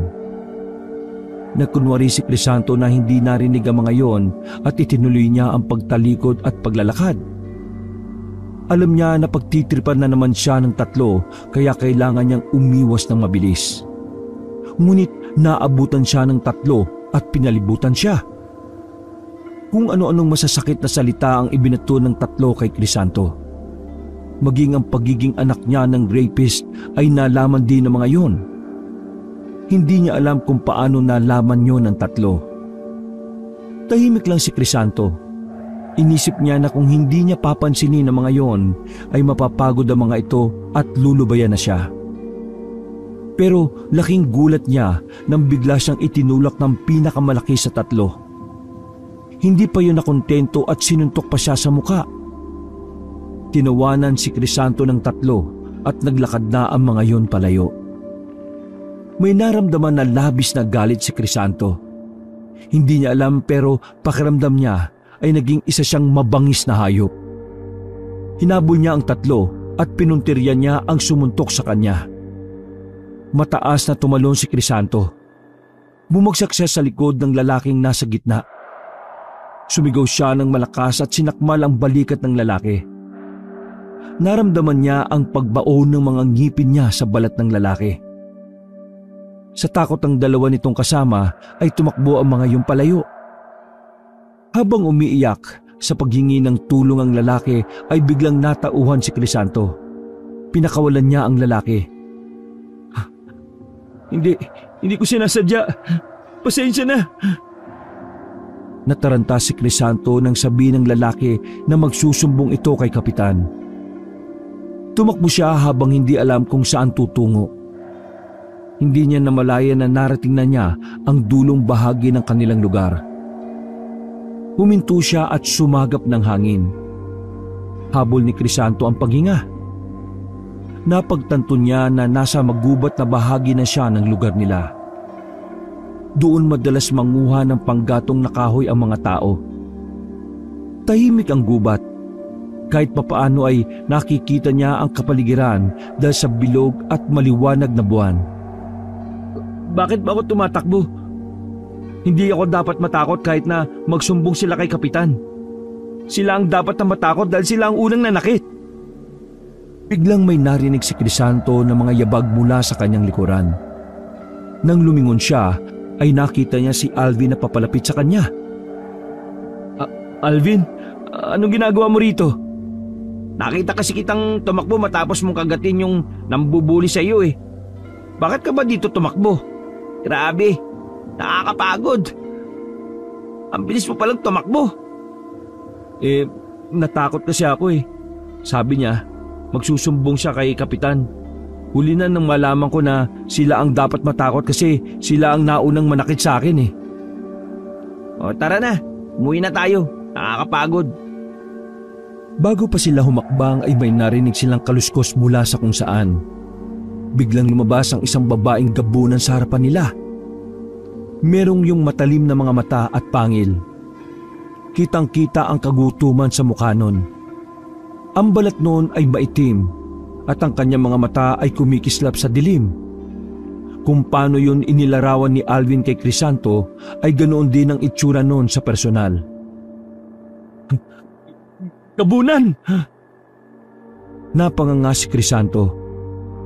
Nagkunwari si Crisanto na hindi narinig ang mga yon at itinuloy niya ang pagtalikod at paglalakad. Alam niya na pagtitripan na naman siya ng 3 kaya kailangan niyang umiwas ng mabilis. Ngunit naabutan siya ng 3 at pinalibutan siya. Kung ano-anong masasakit na salita ang ibinato ng 3 kay Crisanto. Maging ang pagiging anak niya ng rapist ay nalaman din ng mga yon. Hindi niya alam kung paano nalaman yon ng 3. Tahimik lang si Crisanto. Inisip niya na kung hindi niya papansinin ang mga yon ay mapapagod ang mga ito at lulubayan na siya. Pero laking gulat niya nang bigla siyang itinulak ng pinakamalaki sa 3. Hindi pa yun nakontento at sinuntok pa siya sa muka. Tinawanan si Crisanto ng 3 at naglakad na ang mga yon palayo. May naramdaman na labis na galit si Crisanto. Hindi niya alam pero pakiramdam niya ay naging isa siyang mabangis na hayop. Hinabol niya ang 3 at pinuntiryan niya ang sumuntok sa kanya. Mataas na tumalon si Crisanto. Bumagsak siya sa likod ng lalaking nasa gitna. Sumigaw siya ng malakas at sinakmal ang balikat ng lalaki. Naramdaman niya ang pagbaon ng mga ngipin niya sa balat ng lalaki. Sa takot ng 2 nitong kasama ay tumakbo ang mga yung palayo. Habang umiiyak sa paghingi ng tulong ang lalaki ay biglang natauhan si Crisanto. Pinakawalan niya ang lalaki. Hindi ko sinasadya. Pasensya na. Nataranta si Crisanto nang sabihin ng lalaki na magsusumbong ito kay kapitan. Tumakbo siya habang hindi alam kung saan tutungo. Hindi niya namalayan na narating na niya ang dulong bahagi ng kanilang lugar. Huminto siya at sumagap ng hangin. Habol ni Crisanto ang paghinga. Napagtanto niya na nasa magubat na bahagi na siya ng lugar nila. Doon madalas manguha ng panggatong na kahoy ang mga tao. Tahimik ang gubat. Kahit papaano ay nakikita niya ang kapaligiran dahil sa bilog at maliwanag na buwan. Bakit ba ako tumatakbo? Hindi ako dapat matakot kahit na magsumbong sila kay kapitan. Sila ang dapat na matakot dahil sila ang unang nanakit. Biglang may narinig si Crisanto na mga yabag mula sa kanyang likuran. Nang lumingon siya, ay nakita niya si Alvin na papalapit sa kanya. Alvin, anong ginagawa mo rito? Nakita kasi kitang tumakbo matapos mong kagatin yung nambubuli sa iyo eh. Bakit ka ba dito tumakbo? Grabe, nakakapagod. Ang bilis mo palang tumakbo. Natakot kasi ako eh. Sabi niya, magsusumbong siya kay Kapitan. Huli na nang malaman ko na sila ang dapat matakot kasi sila ang naunang manakit sa akin eh. O tara na, umuwi na tayo. Nakakapagod. Bago pa sila humakbang ay may narinig silang kaluskos mula sa kung saan. Biglang lumabas ang isang babaeng gabunan sa harapan nila. Merong yung matalim na mga mata at pangil. Kitang-kita ang kagutuman sa mukha nun. Ang balat nun ay maitim at ang kanyang mga mata ay kumikislap sa dilim. Kung paano yun inilarawan ni Alvin kay Crisanto ay ganoon din ang itsura nun sa personal. Gabunan! Napanganga si Crisanto.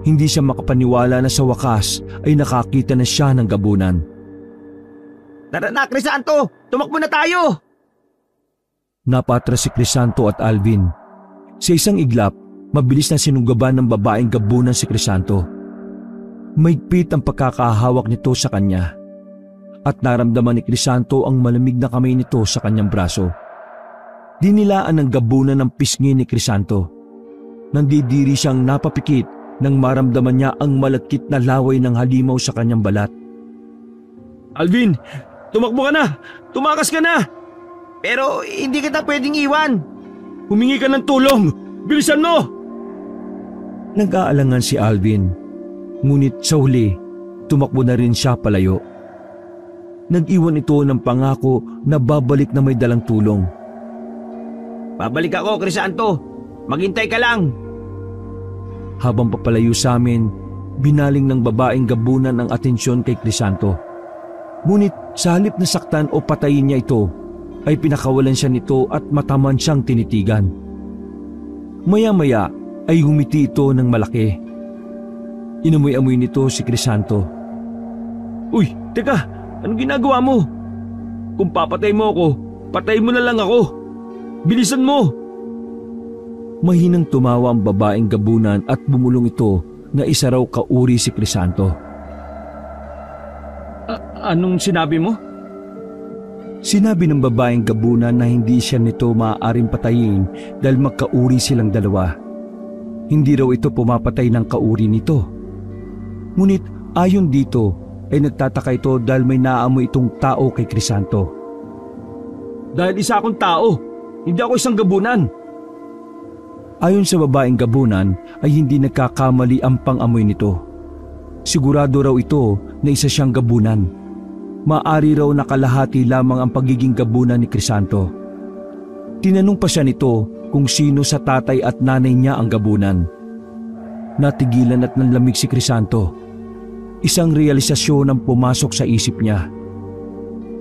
Hindi siya makapaniwala na sa wakas ay nakakita na siya ng gabunan. Tara na, Crisanto! Tumakbo na tayo! Napatras si Crisanto at Alvin. Sa isang iglap, mabilis na sinugaban ng babaeng gabunan si Crisanto. Maigpit ang pagkakahawak nito sa kanya. At naramdaman ni Crisanto ang malamig na kamay nito sa kanyang braso. Dinilaan ng gabunan ng pisngi ni Crisanto. Nandidiri siyang napapikit nang maramdaman niya ang malakit na laway ng halimaw sa kanyang balat. Alvin, tumakbo ka na! Tumakas ka na! Pero hindi kita pwedeng iwan. Humingi ka ng tulong! Bilisan mo! Nag-aalangan si Alvin. Ngunit sa huli, tumakbo na rin siya palayo. Nag-iwan ito ng pangako na babalik na may dalang tulong. Babalik ako, Crisanto. Maghintay ka lang. Habang papalayo sa amin, binaling ng babaeng gabunan ang atensyon kay Crisanto. Ngunit sa halip na saktan o patayin niya ito, ay pinakawalan siya nito at mataman siyang tinitigan. Maya-maya ay humiti ito ng malaki. Inamoy-amoy nito si Crisanto. Uy, teka! Anong ginagawa mo? Kung papatay mo ako, patay mo na lang ako. Bilisan mo! Mahinang tumawa ang babaeng gabunan at bumulong ito na isa raw kauri si Crisanto. Anong sinabi mo? Sinabi ng babaeng gabunan na hindi siya nito maaaring patayin dahil magkauri silang dalawa. Hindi raw ito pumapatay ng kauri nito. Ngunit ayon dito ay nagtataka ito dahil may naamoy itong tao kay Crisanto. Dahil isa akong tao, hindi ako isang gabunan. Ayon sa babaeng gabunan ay hindi nagkakamali ang pang-amoy nito. Sigurado raw ito na isa siyang gabunan. Maari raw nakalahati lamang ang pagiging gabunan ni Crisanto. Tinanong pa siya nito kung sino sa tatay at nanay niya ang gabunan. Natigilan at nanlamig si Crisanto. Isang realisasyon ang pumasok sa isip niya.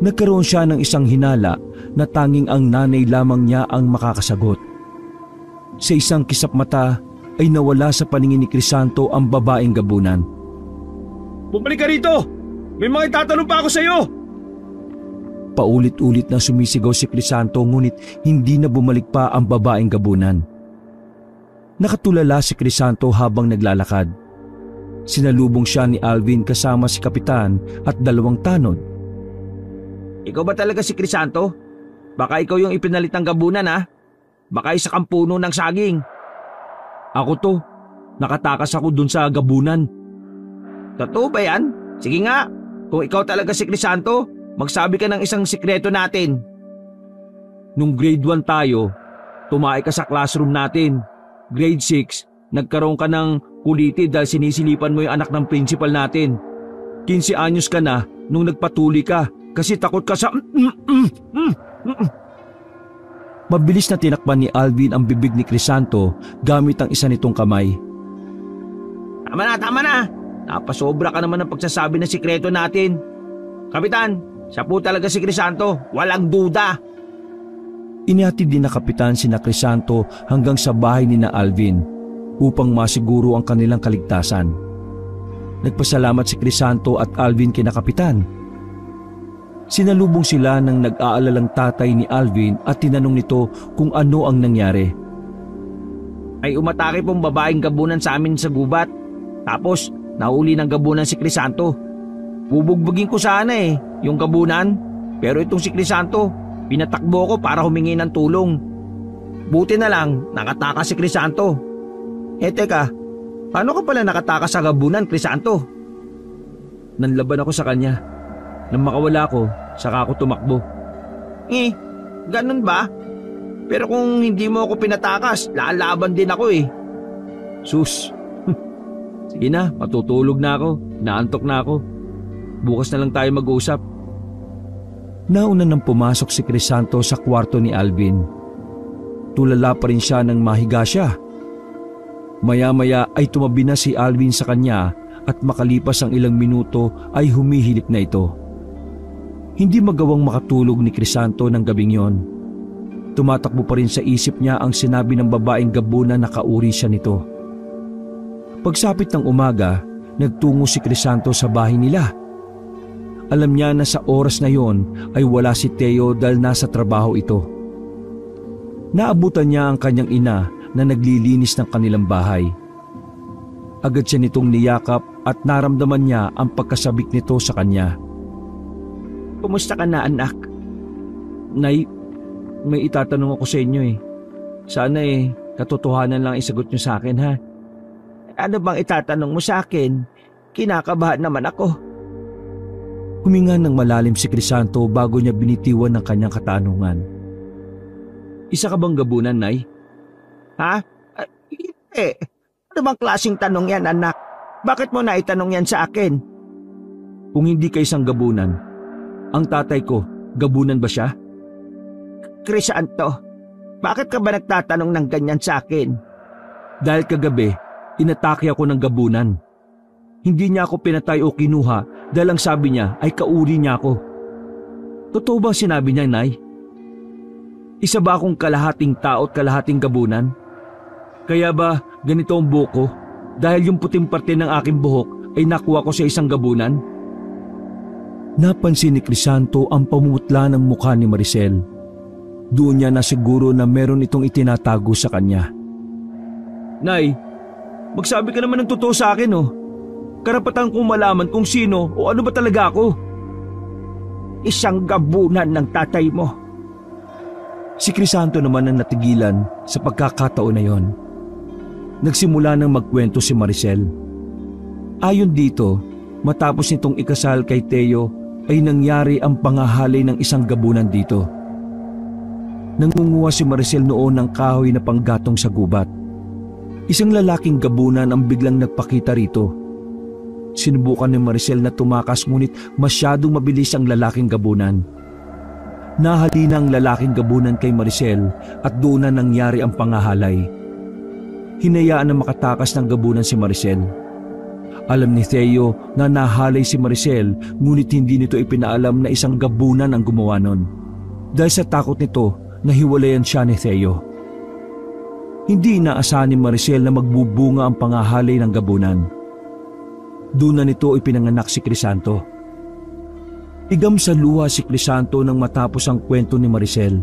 Nagkaroon siya ng isang hinala na tanging ang nanay lamang niya ang makakasagot. Sa isang kisap mata ay nawala sa paningin ni Crisanto ang babaeng gabunan. Bumalik ka rito! May mga itatanong pa ako sa iyo! Paulit-ulit na sumisigaw si Crisanto ngunit hindi na bumalik pa ang babaeng gabunan. Nakatulala si Crisanto habang naglalakad. Sinalubong siya ni Alvin kasama si Kapitan at dalawang tanod. Ikaw ba talaga si Crisanto? Baka ikaw yung ipinalit ng gabunan ha? Baka isa kang puno ng saging. Ako to. Nakatakas ako dun sa gabunan. Totoo ba yan? Sige nga. Kung ikaw talaga si Crisanto, magsabi ka ng isang sikreto natin. Nung grade 1 tayo, tumae ka sa classroom natin. Grade 6, nagkaroon ka ng kuliti dahil sinisilipan mo yung anak ng principal natin. 15 anyos ka na nung nagpatuli ka kasi takot ka sa... Mabilis na tinakpan ni Alvin ang bibig ni Crisanto gamit ang isa nitong kamay. Tama na, tama na! Napasobra ka naman ng pagsasabi ng sikreto natin. Kapitan, siya po talaga si Crisanto, walang duda. Inihatid din na Kapitan sina Crisanto hanggang sa bahay ni na Alvin upang masiguro ang kanilang kaligtasan. Nagpasalamat si Crisanto at Alvin kina Kapitan. Sinalubong sila ng nag-aalalang tatay ni Alvin at tinanong nito kung ano ang nangyari. Ay umatake pong babaeng gabunan sa amin sa gubat. Tapos nahuli ng gabunan si Crisanto. Bubugbugin ko sana yung gabunan. Pero itong si Crisanto, pinatakbo ko para humingi ng tulong. Buti na lang nakatakas si Crisanto. Teka, paano ka pala nakatakas sa gabunan, Crisanto? Nanlaban ako sa kanya. Nang makawala ko, saka ako tumakbo. Ganun ba? Pero kung hindi mo ako pinatakas, lalaban din ako Sus! Sige na, matutulog na ako. Naantok na ako. Bukas na lang tayo mag-usap. Nauna nang pumasok si Crisanto sa kwarto ni Alvin. Tulala pa rin siya nang mahiga siya. Maya-maya ay tumabi na si Alvin sa kanya at makalipas ang ilang minuto ay humihilip na ito. Hindi magawang makatulog ni Crisanto ng gabing yon. Tumatakbo pa rin sa isip niya ang sinabi ng babaeng gabunan na kauri siya nito. Pagsapit ng umaga, nagtungo si Crisanto sa bahay nila. Alam niya na sa oras na yon ay wala si Teo dahil nasa trabaho ito. Naabutan niya ang kanyang ina na naglilinis ng kanilang bahay. Agad siya nitong niyakap at naramdaman niya ang pagkasabik nito sa kanya. Kumusta ka na, anak? Nay, may itatanong ako sa inyo Sana katotohanan lang isagot niyo sa akin, ha? Ano bang itatanong mo sa akin? Kinakabahan naman ako. Huminga ng malalim si Crisanto bago niya binitiwan ng kanyang katanungan. Isa ka bang gabunan, Nay? Ha? Ano bang klaseng tanong yan, anak? Bakit mo na itanong yan sa akin? Kung hindi ka isang gabunan, ang tatay ko, gabunan ba siya? Crisanto, bakit ka ba nagtatanong ng ganyan sa akin? Dahil kagabi, inatake ako ng gabunan. Hindi niya ako pinatay o kinuha dahil ang sabi niya ay kauri niya ako. Totoo ba sinabi niya, Nay? Isa ba akong kalahating tao at kalahating gabunan? Kaya ba ganito ang buhok ko dahil yung puting parte ng aking buhok ay nakuha ko sa isang gabunan? Napansin ni Crisanto ang pamumutla ng mukha ni Maricel. Doon niya na siguro na meron itong itinatago sa kanya. Nay, magsabi ka naman ng totoo sa akin Karapatan kong malaman kung sino o ano ba talaga ako. Isang gabunan ng tatay mo. Si Crisanto naman ang natigilan sa pagkakataon na yon. Nagsimula nang magkwento si Maricel. Ayon dito, matapos nitong ikasal kay Teo ay nangyari ang pangahalay ng isang gabunan dito. Nangunguha si Maricel noon ng kahoy na panggatong sa gubat. Isang lalaking gabunan ang biglang nagpakita rito. Sinubukan ni Maricel na tumakas ngunit masyadong mabilis ang lalaking gabunan. Nahalina ang lalaking gabunan kay Maricel at doon na nangyari ang pangahalay. Hinayaan na makatakas ng gabunan si Maricel. Alam ni Theo na nahalay si Maricel ngunit hindi nito ipinaalam na isang gabunan ang gumawa nun. Dahil sa takot nito, nahiwalayan siya ni Theo. Hindi inaasahan ni Maricel na magbubunga ang pangahalay ng gabunan. Doon na nito ipinanganak si Crisanto. Igam sa luha si Crisanto nang matapos ang kwento ni Maricel.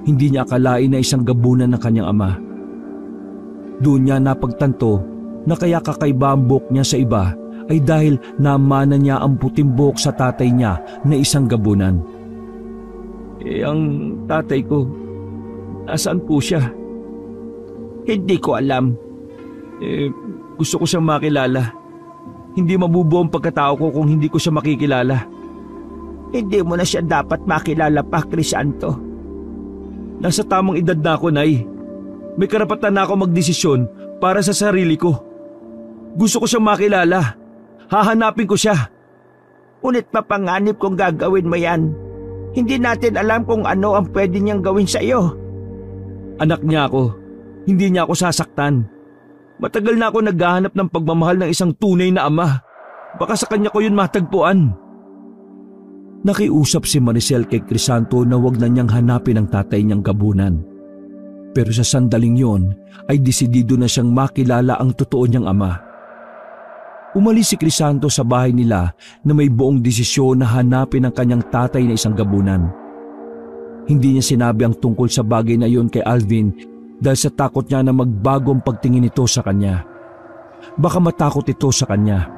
Hindi niya akalain na isang gabunan ng kanyang ama. Doon niya napagtanto na kaya kakaiba ang buhok niya sa iba ay dahil namana niya ang puting buhok sa tatay niya na isang gabunan. Ang tatay ko, nasaan po siya? Hindi ko alam. Gusto ko siyang makilala. Hindi mabubuo ang pagkatao ko kung hindi ko siya makikilala. Hindi mo na siya dapat makilala pa, Crisanto. Nasa tamang edad na ako, Nay. May karapatan na ako magdesisyon para sa sarili ko. Gusto ko siyang makilala. Hahanapin ko siya. Ngunit mapanganib kung gagawin mo yan. Hindi natin alam kung ano ang pwede niyang gawin sa iyo. Anak niya ako. Hindi niya ako sasaktan. Matagal na ako naghahanap ng pagmamahal ng isang tunay na ama. Baka sa kanya ko yun matagpuan. Nakiusap si Maricel kay Crisanto na wag na niyang hanapin ang tatay niyang gabunan. Pero sa sandaling yon ay desidido na siyang makilala ang totoo niyang ama. Umalis si Crisanto sa bahay nila na may buong desisyon na hanapin ang kanyang tatay na isang gabunan. Hindi niya sinabi ang tungkol sa bagay na iyon kay Alvin dahil sa takot niya na magbago ang pagtingin nito sa kanya. Baka matakot ito sa kanya.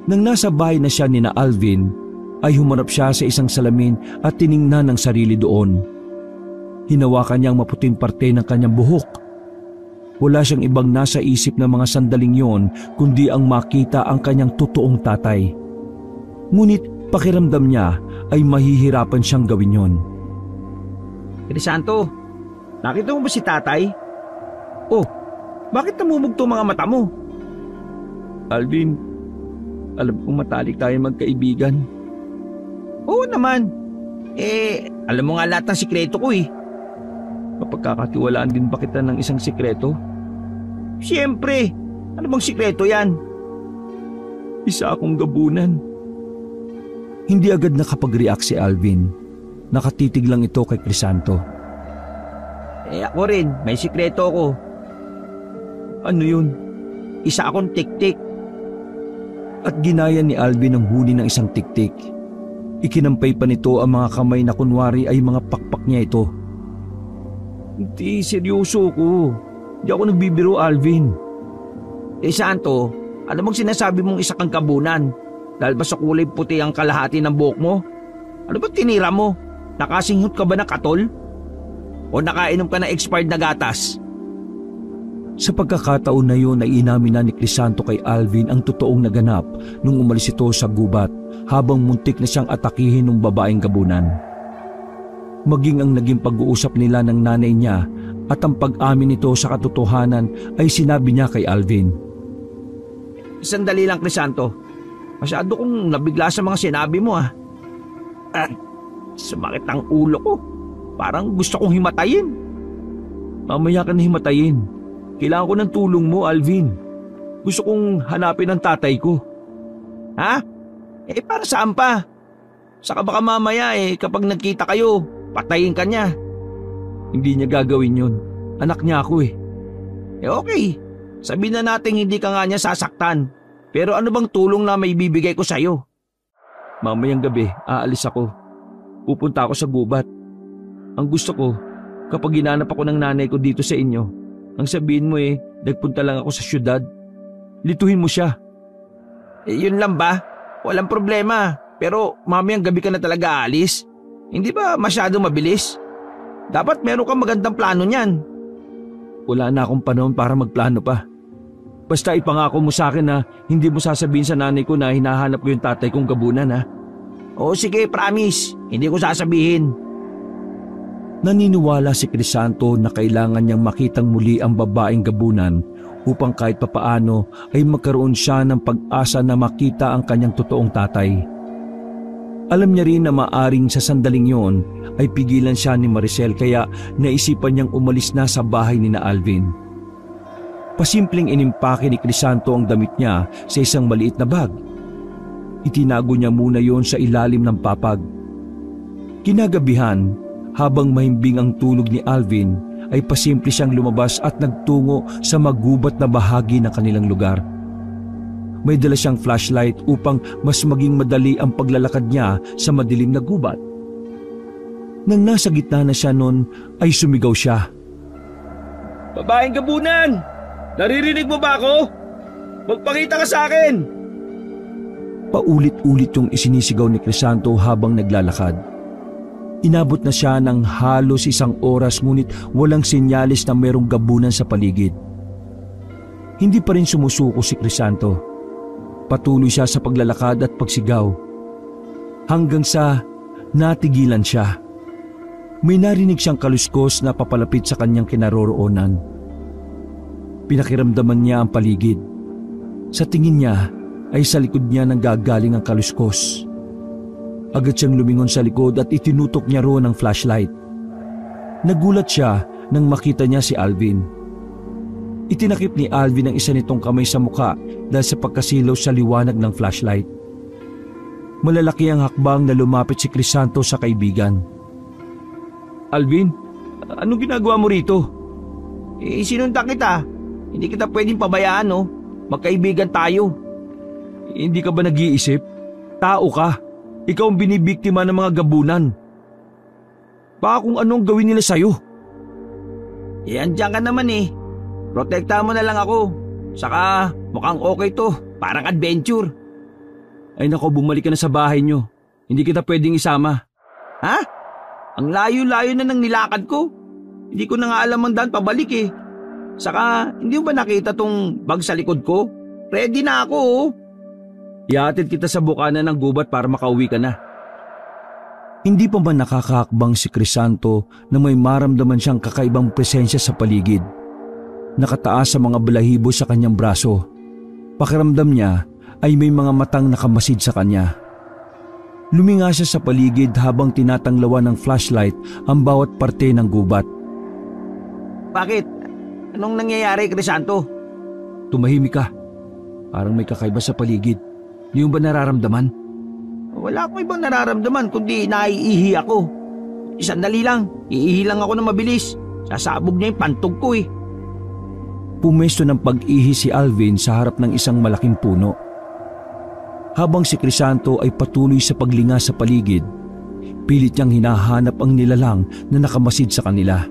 Nang nasa bahay na siya ni na Alvin, ay humarap siya sa isang salamin at tiningnan ang sarili doon. Hinawakan niya ang maputing parte ng kanyang buhok. Wala siyang ibang nasa isip na mga sandaling yon kundi ang makita ang kanyang totoong tatay. Ngunit pakiramdam niya ay mahihirapan siyang gawin yon. Crisanto, nakita mo ba si tatay? Oh, bakit namumugto mga mata mo? Alvin, alam kong matalik tayo magkaibigan. Oo naman. Alam mo nga lahat ng sikreto ko eh. Mapagkakatiwalaan din ba kita ng isang sikreto? Siyempre. Ano bang sikreto yan? Isa akong gabunan. Hindi agad nakapag-react si Alvin. Nakatitig lang ito kay Crisanto. Ako rin, may sikreto ako. Ano yun? Isa akong tik-tik. At ginaya ni Alvin ang huni ng isang tik-tik. Ikinampay pa nito ang mga kamay na kunwari ay mga pakpak niya ito. Hindi, seryoso ko. Hindi ako nagbibiro, Alvin. Santo, ano bang sinasabi mong isa kang gabunan? Dahil ba sa kulay puti ang kalahati ng buhok mo? Ano ba tinira mo? Nakasinghot ka ba ng katol? O nakainom ka ng expired na gatas? Sa pagkakataon na yun ay inamin na ni Crisanto kay Alvin ang totoong naganap nung umalis ito sa gubat habang muntik na siyang atakihin ng babaeng gabunan. Maging ang naging pag-uusap nila ng nanay niya at ang pag-amin nito sa katotohanan ay sinabi niya kay Alvin. Sandali lang, Crisanto. Masyado kong nabigla sa mga sinabi mo ah. Sumakit ang ulo ko. Parang gusto kong himatayin. Mamaya ka na himatayin. Kailangan ko ng tulong mo, Alvin. Gusto kong hanapin ang tatay ko. Ha? Para saan pa? Saka baka mamaya kapag nagkita kayo, patayin ka niya. Hindi niya gagawin yun. Anak niya ako Okay. Sabihin na natin hindi ka nga niya sasaktan. Pero ano bang tulong na may bibigay ko sa'yo? Mamayang gabi, aalis ako. Pupunta ako sa gubat. Ang gusto ko, kapag ginanap ako ng nanay ko dito sa inyo, ang sabihin mo nagpunta lang ako sa syudad. Lituhin mo siya. Yun lang ba? Walang problema. Pero mamayang gabi ka na talaga aalis. Hindi ba masyado mabilis? Dapat meron kang magandang plano niyan. Wala na akong panahon para magplano pa. Basta ipangako mo sa akin na hindi mo sasabihin sa nanay ko na hinahanap ko yung tatay kong gabunan, ha? Oo, sige, promise. Hindi ko sasabihin. Naniniwala si Crisanto na kailangan niyang makitang muli ang babaeng gabunan upang kahit papaano ay magkaroon siya ng pag-asa na makita ang kanyang totoong tatay. Alam niya rin na maaring sa sandaling yon ay pigilan siya ni Maricel kaya naisipan niyang umalis na sa bahay ni na Alvin. Pasimpleng inimpake ni Crisanto ang damit niya sa isang maliit na bag. Itinago niya muna yon sa ilalim ng papag. Kinagabihan, habang mahimbing ang tulog ni Alvin, ay pasimple siyang lumabas at nagtungo sa magubat na bahagi ng kanilang lugar. May dala siyang flashlight upang mas maging madali ang paglalakad niya sa madilim na gubat. Nang nasa gitna na siya noon, ay sumigaw siya. Babaeng gabunan! Naririnig mo ba ako? Magpakita ka sa akin! Paulit-ulit yung isinisigaw ni Crisanto habang naglalakad. Inabot na siya ng halos isang oras ngunit walang senyalis na merong gabunan sa paligid. Hindi pa rin sumusuko si Crisanto. Patuloy siya sa paglalakad at pagsigaw. Hanggang sa natigilan siya. May narinig siyang kaluskos na papalapit sa kanyang kinaroroonan. Pinakiramdaman niya ang paligid. Sa tingin niya ay sa likod niya nang gagaling ang kaluskos. Agad siyang lumingon sa likod at itinutok niya roon ang flashlight. Nagulat siya nang makita niya si Alvin. Itinakip ni Alvin ang isa nitong kamay sa muka dahil sa pagkasilaw sa liwanag ng flashlight. Malalaki ang hakbang na lumapit si Crisanto sa kaibigan. Alvin, anong ginagawa mo rito? Sinundan kita. Hindi kita pwedeng pabayaan, no? Magkaibigan tayo. Hindi ka ba nag-iisip? Tao ka. Ikaw ang binibiktima ng mga gabunan. Baka kung anong gawin nila sa'yo. Andiyan ka naman eh. Protektahan mo na lang ako. Saka mukhang okay to. Parang adventure. Ay nako, bumalik ka na sa bahay nyo. Hindi kita pwedeng isama. Ha? Ang layo-layo na ng nilakad ko. Hindi ko na nga alam ang daan pabalik eh. Saka hindi mo ba nakita tong bag sa likod ko? Ready na ako oh. Iatid kita sa bukana ng gubat para makauwi ka na. Hindi pa man nakakahakbang si Crisanto na may maramdaman siyang kakaibang presensya sa paligid. Nakataas sa mga balahibo sa kanyang braso. Pakiramdam niya ay may mga matang nakamasid sa kanya. Luminga siya sa paligid habang tinatanglawan ng flashlight ang bawat parte ng gubat. Bakit? Anong nangyayari, Crisanto? Tumahimik ka. Parang may kakaiba sa paligid. Hindi mo ba nararamdaman? Wala akong ibang nararamdaman kundi naiihi ako. Sandali lang, iihi lang ako ng mabilis. Sasabog niya yung pantog ko eh. Pumesto ng pag-ihi si Alvin sa harap ng isang malaking puno. Habang si Crisanto ay patuloy sa paglinga sa paligid, pilit niyang hinahanap ang nilalang na nakamasid sa kanila.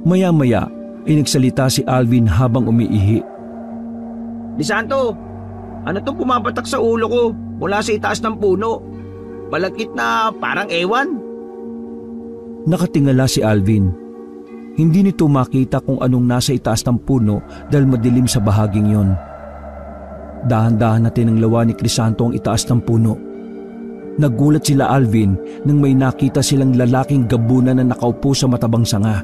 Maya-maya ay nagsalita si Alvin habang umiihi. Crisanto, ano itong pumapatak sa ulo ko mula sa itaas ng puno? Balakit na parang ewan. Nakatingala si Alvin. Hindi nito makita kung anong nasa itaas ng puno dahil madilim sa bahaging yon. Dahan-dahan na tinanglawa ni Crisanto ang itaas ng puno. Nagulat sila Alvin nang may nakita silang lalaking gabunan na nakaupo sa matabang sanga.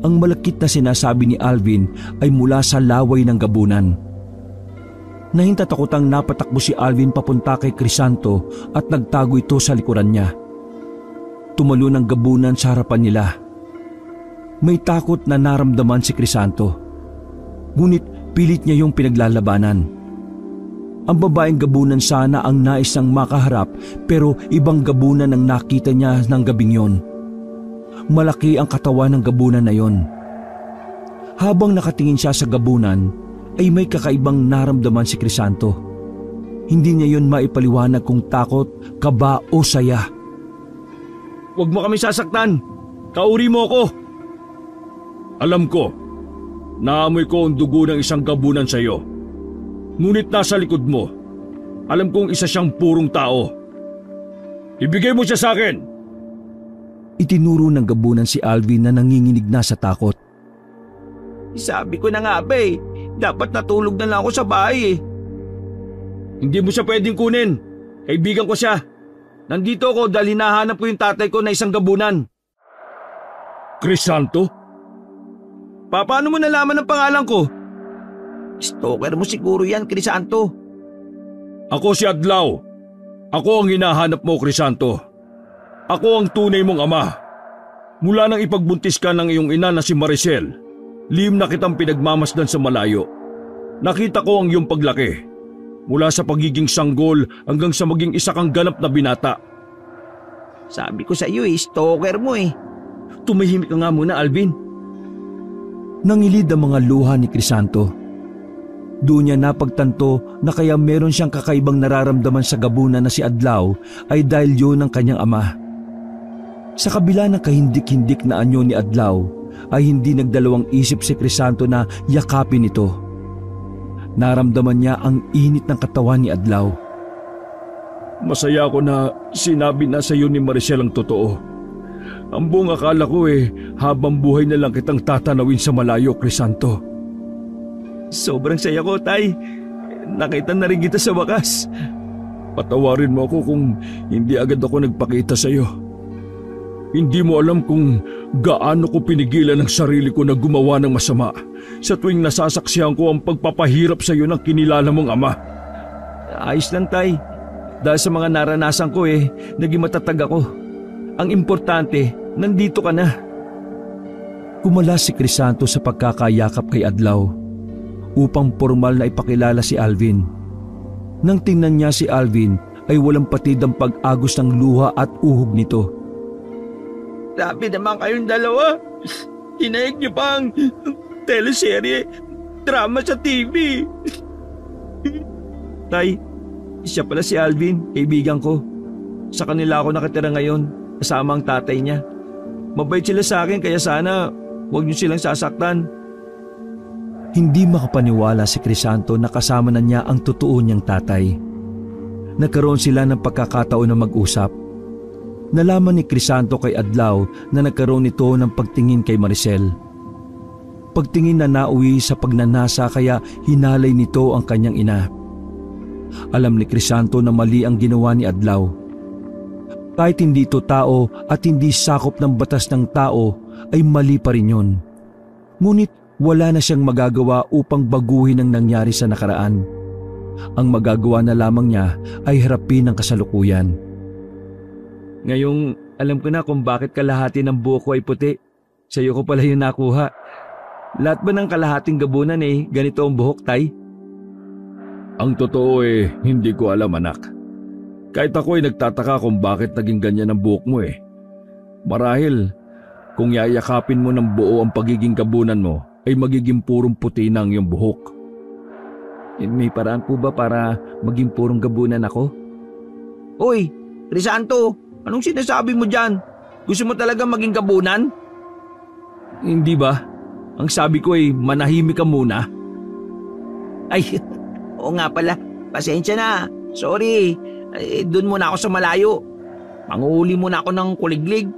Ang malakit na sinasabi ni Alvin ay mula sa laway ng gabunan. Nahintatakotang napatakbo si Alvin papunta kay Crisanto at nagtago ito sa likuran niya. Tumalo ng gabunan sa harapan nila. May takot na naramdaman si Crisanto. Ngunit pilit niya yung pinaglalabanan. Ang babaeng gabunan sana ang nais nang makaharap pero ibang gabunan ang nakita niya ng gabing yon. Malaki ang katawan ng gabunan na yon. Habang nakatingin siya sa gabunan, ay may kakaibang naramdaman si Crisanto. Hindi niya yon maipaliwanag kung takot, kaba o saya. Huwag mo kami sasaktan. Kauri mo ako. Alam ko, naamoy ko ang dugo ng isang gabunan sa iyo. Ngunit nasa likod mo, alam kong isa siyang purong tao. Ibigay mo siya sa akin. Itinuro ng gabunan si Alvin na nanginginig na sa takot. Sabi ko na nga ba eh, dapat natulog na lang ako sa bahay eh. Hindi mo siya pwedeng kunin. Kaibigan ko siya. Nandito ako dahil hinahanap ko yung tatay ko na isang gabunan. Crisanto? Paano mo nalaman ang pangalan ko? Stalker mo siguro yan, Crisanto. Ako si Adlaw. Ako ang hinahanap mo, Crisanto. Ako ang tunay mong ama. Mula nang ipagbuntis ka ng iyong ina na si Maricel, lihim na kitang pinagmamasdan sa malayo. Nakita ko ang iyong paglaki. Mula sa pagiging sanggol hanggang sa maging isa kang ganap na binata. Sabi ko sa iyo eh, stalker mo eh. Tumahimik ka nga muna, Alvin. Nangilid ang mga luha ni Crisanto. Doon niya napagtanto na kaya meron siyang kakaibang nararamdaman sa gabunan na si Adlaw ay dahil yun ang kanyang ama. Sa kabila ng kahindik-hindik na anyo ni Adlaw ay hindi nagdalawang isip si Crisanto na yakapin ito. Naramdaman niya ang init ng katawan ni Adlaw. Masaya ako na sinabi na sa iyo ni Maricel ang totoo. Ang buong akala ko habang buhay na lang kitang tatanawin sa malayo, Crisanto. Sobrang saya ko, Tay. Nakita na rin kita sa wakas. Patawarin mo ako kung hindi agad ako nagpakita sa iyo. Hindi mo alam kung gaano ko pinigilan ang sarili ko na gumawa ng masama sa tuwing nasasaksihan ko ang pagpapahirap sa iyo ng kinilala mong ama. Ayos lang, Tay. Dahil sa mga naranasan ko naging matatag ako. Ang importante, nandito ka na. Kumala si Crisanto sa pagkakayakap kay Adlaw upang formal na ipakilala si Alvin. Nang tingnan niya si Alvin ay walang patid ang pag-agos ng luha at uhog nito. Grabe naman kayong dalawa. Hinaig niyo pa ang teleserye, drama sa TV. Tay, siya pala si Alvin, kaibigan ko. Sa kanila ako nakatira ngayon, kasama ang tatay niya. Mabait sila sa akin kaya sana huwag niyo silang sasaktan. Hindi makapaniwala si Crisanto na kasama na niya ang totoo niyang tatay. Nagkaroon sila ng pagkakataon na mag-usap. Nalaman ni Crisanto kay Adlaw na nagkaroon ito ng pagtingin kay Maricel. Pagtingin na nauwi sa pagnanasa kaya hinalay nito ang kanyang ina. Alam ni Crisanto na mali ang ginawa ni Adlaw. Kahit hindi ito tao at hindi sakop ng batas ng tao ay mali pa rin yun. Ngunit wala na siyang magagawa upang baguhin ang nangyari sa nakaraan. Ang magagawa na lamang niya ay harapin ang kasalukuyan. Ngayong alam ko na kung bakit kalahati ng buhok ko ay puti. Sa'yo ko pala yun nakuha. Lahat ba ng kalahating gabunan ganito ang buhok, Tay? Ang totoo hindi ko alam anak. Kahit ako nagtataka kung bakit naging ganyan ang buhok mo Marahil, kung yayakapin mo ng buo ang pagiging gabunan mo, ay magiging purong puti na ang iyong buhok. May paraan po ba para maging purong gabunan ako? Uy, Crisanto, anong sinasabi mo dyan? Gusto mo talaga maging gabunan? Hindi ba? Ang sabi ko manahimik ka muna. Ay, oo nga pala. Pasensya na. Sorry. Doon muna ako sa malayo. Manguhuli muna ako ng kuliglig.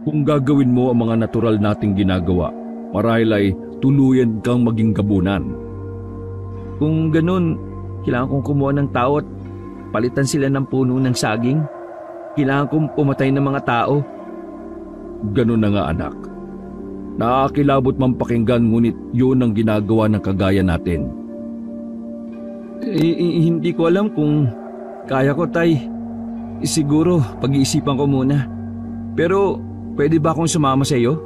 Kung gagawin mo ang mga natural nating ginagawa, marahil ay tuluyan kang maging gabunan. Kung ganun, kailangan kong kumuha ng tao at palitan sila ng puno ng saging. Kailangan kong pumatay ng mga tao. Ganun na nga anak. Nakakilabot man pakinggan ngunit yun ang ginagawa ng kagaya natin. Hindi ko alam kung kaya ko, Tay. Siguro pag-iisipan ko muna. Pero pwede ba akong sumama sa iyo?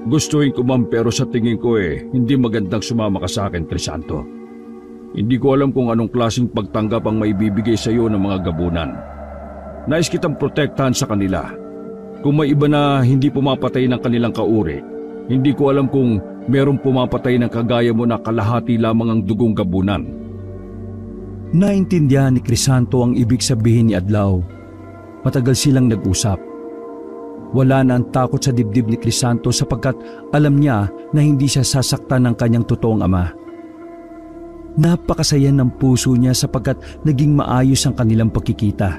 Gustuhin ko man pero sa tingin ko hindi magandang sumama ka sa akin, Crisanto. Hindi ko alam kung anong klaseng pagtanggap ang maibibigay sa iyo ng mga gabunan. Nais kitang protektahan sa kanila. Kung may iba na hindi pumapatay ng kanilang kauri, hindi ko alam kung merong pumapatay ng kagaya mo na kalahati lamang ang dugong gabunan. Naintindihan ni Crisanto ang ibig sabihin ni Adlaw. Matagal silang nag-usap. Wala na ang takot sa dibdib ni Crisanto sapagkat alam niya na hindi siya sasaktan ng kanyang totoong ama. Napakasaya ng puso niya sapagkat naging maayos ang kanilang pagkikita.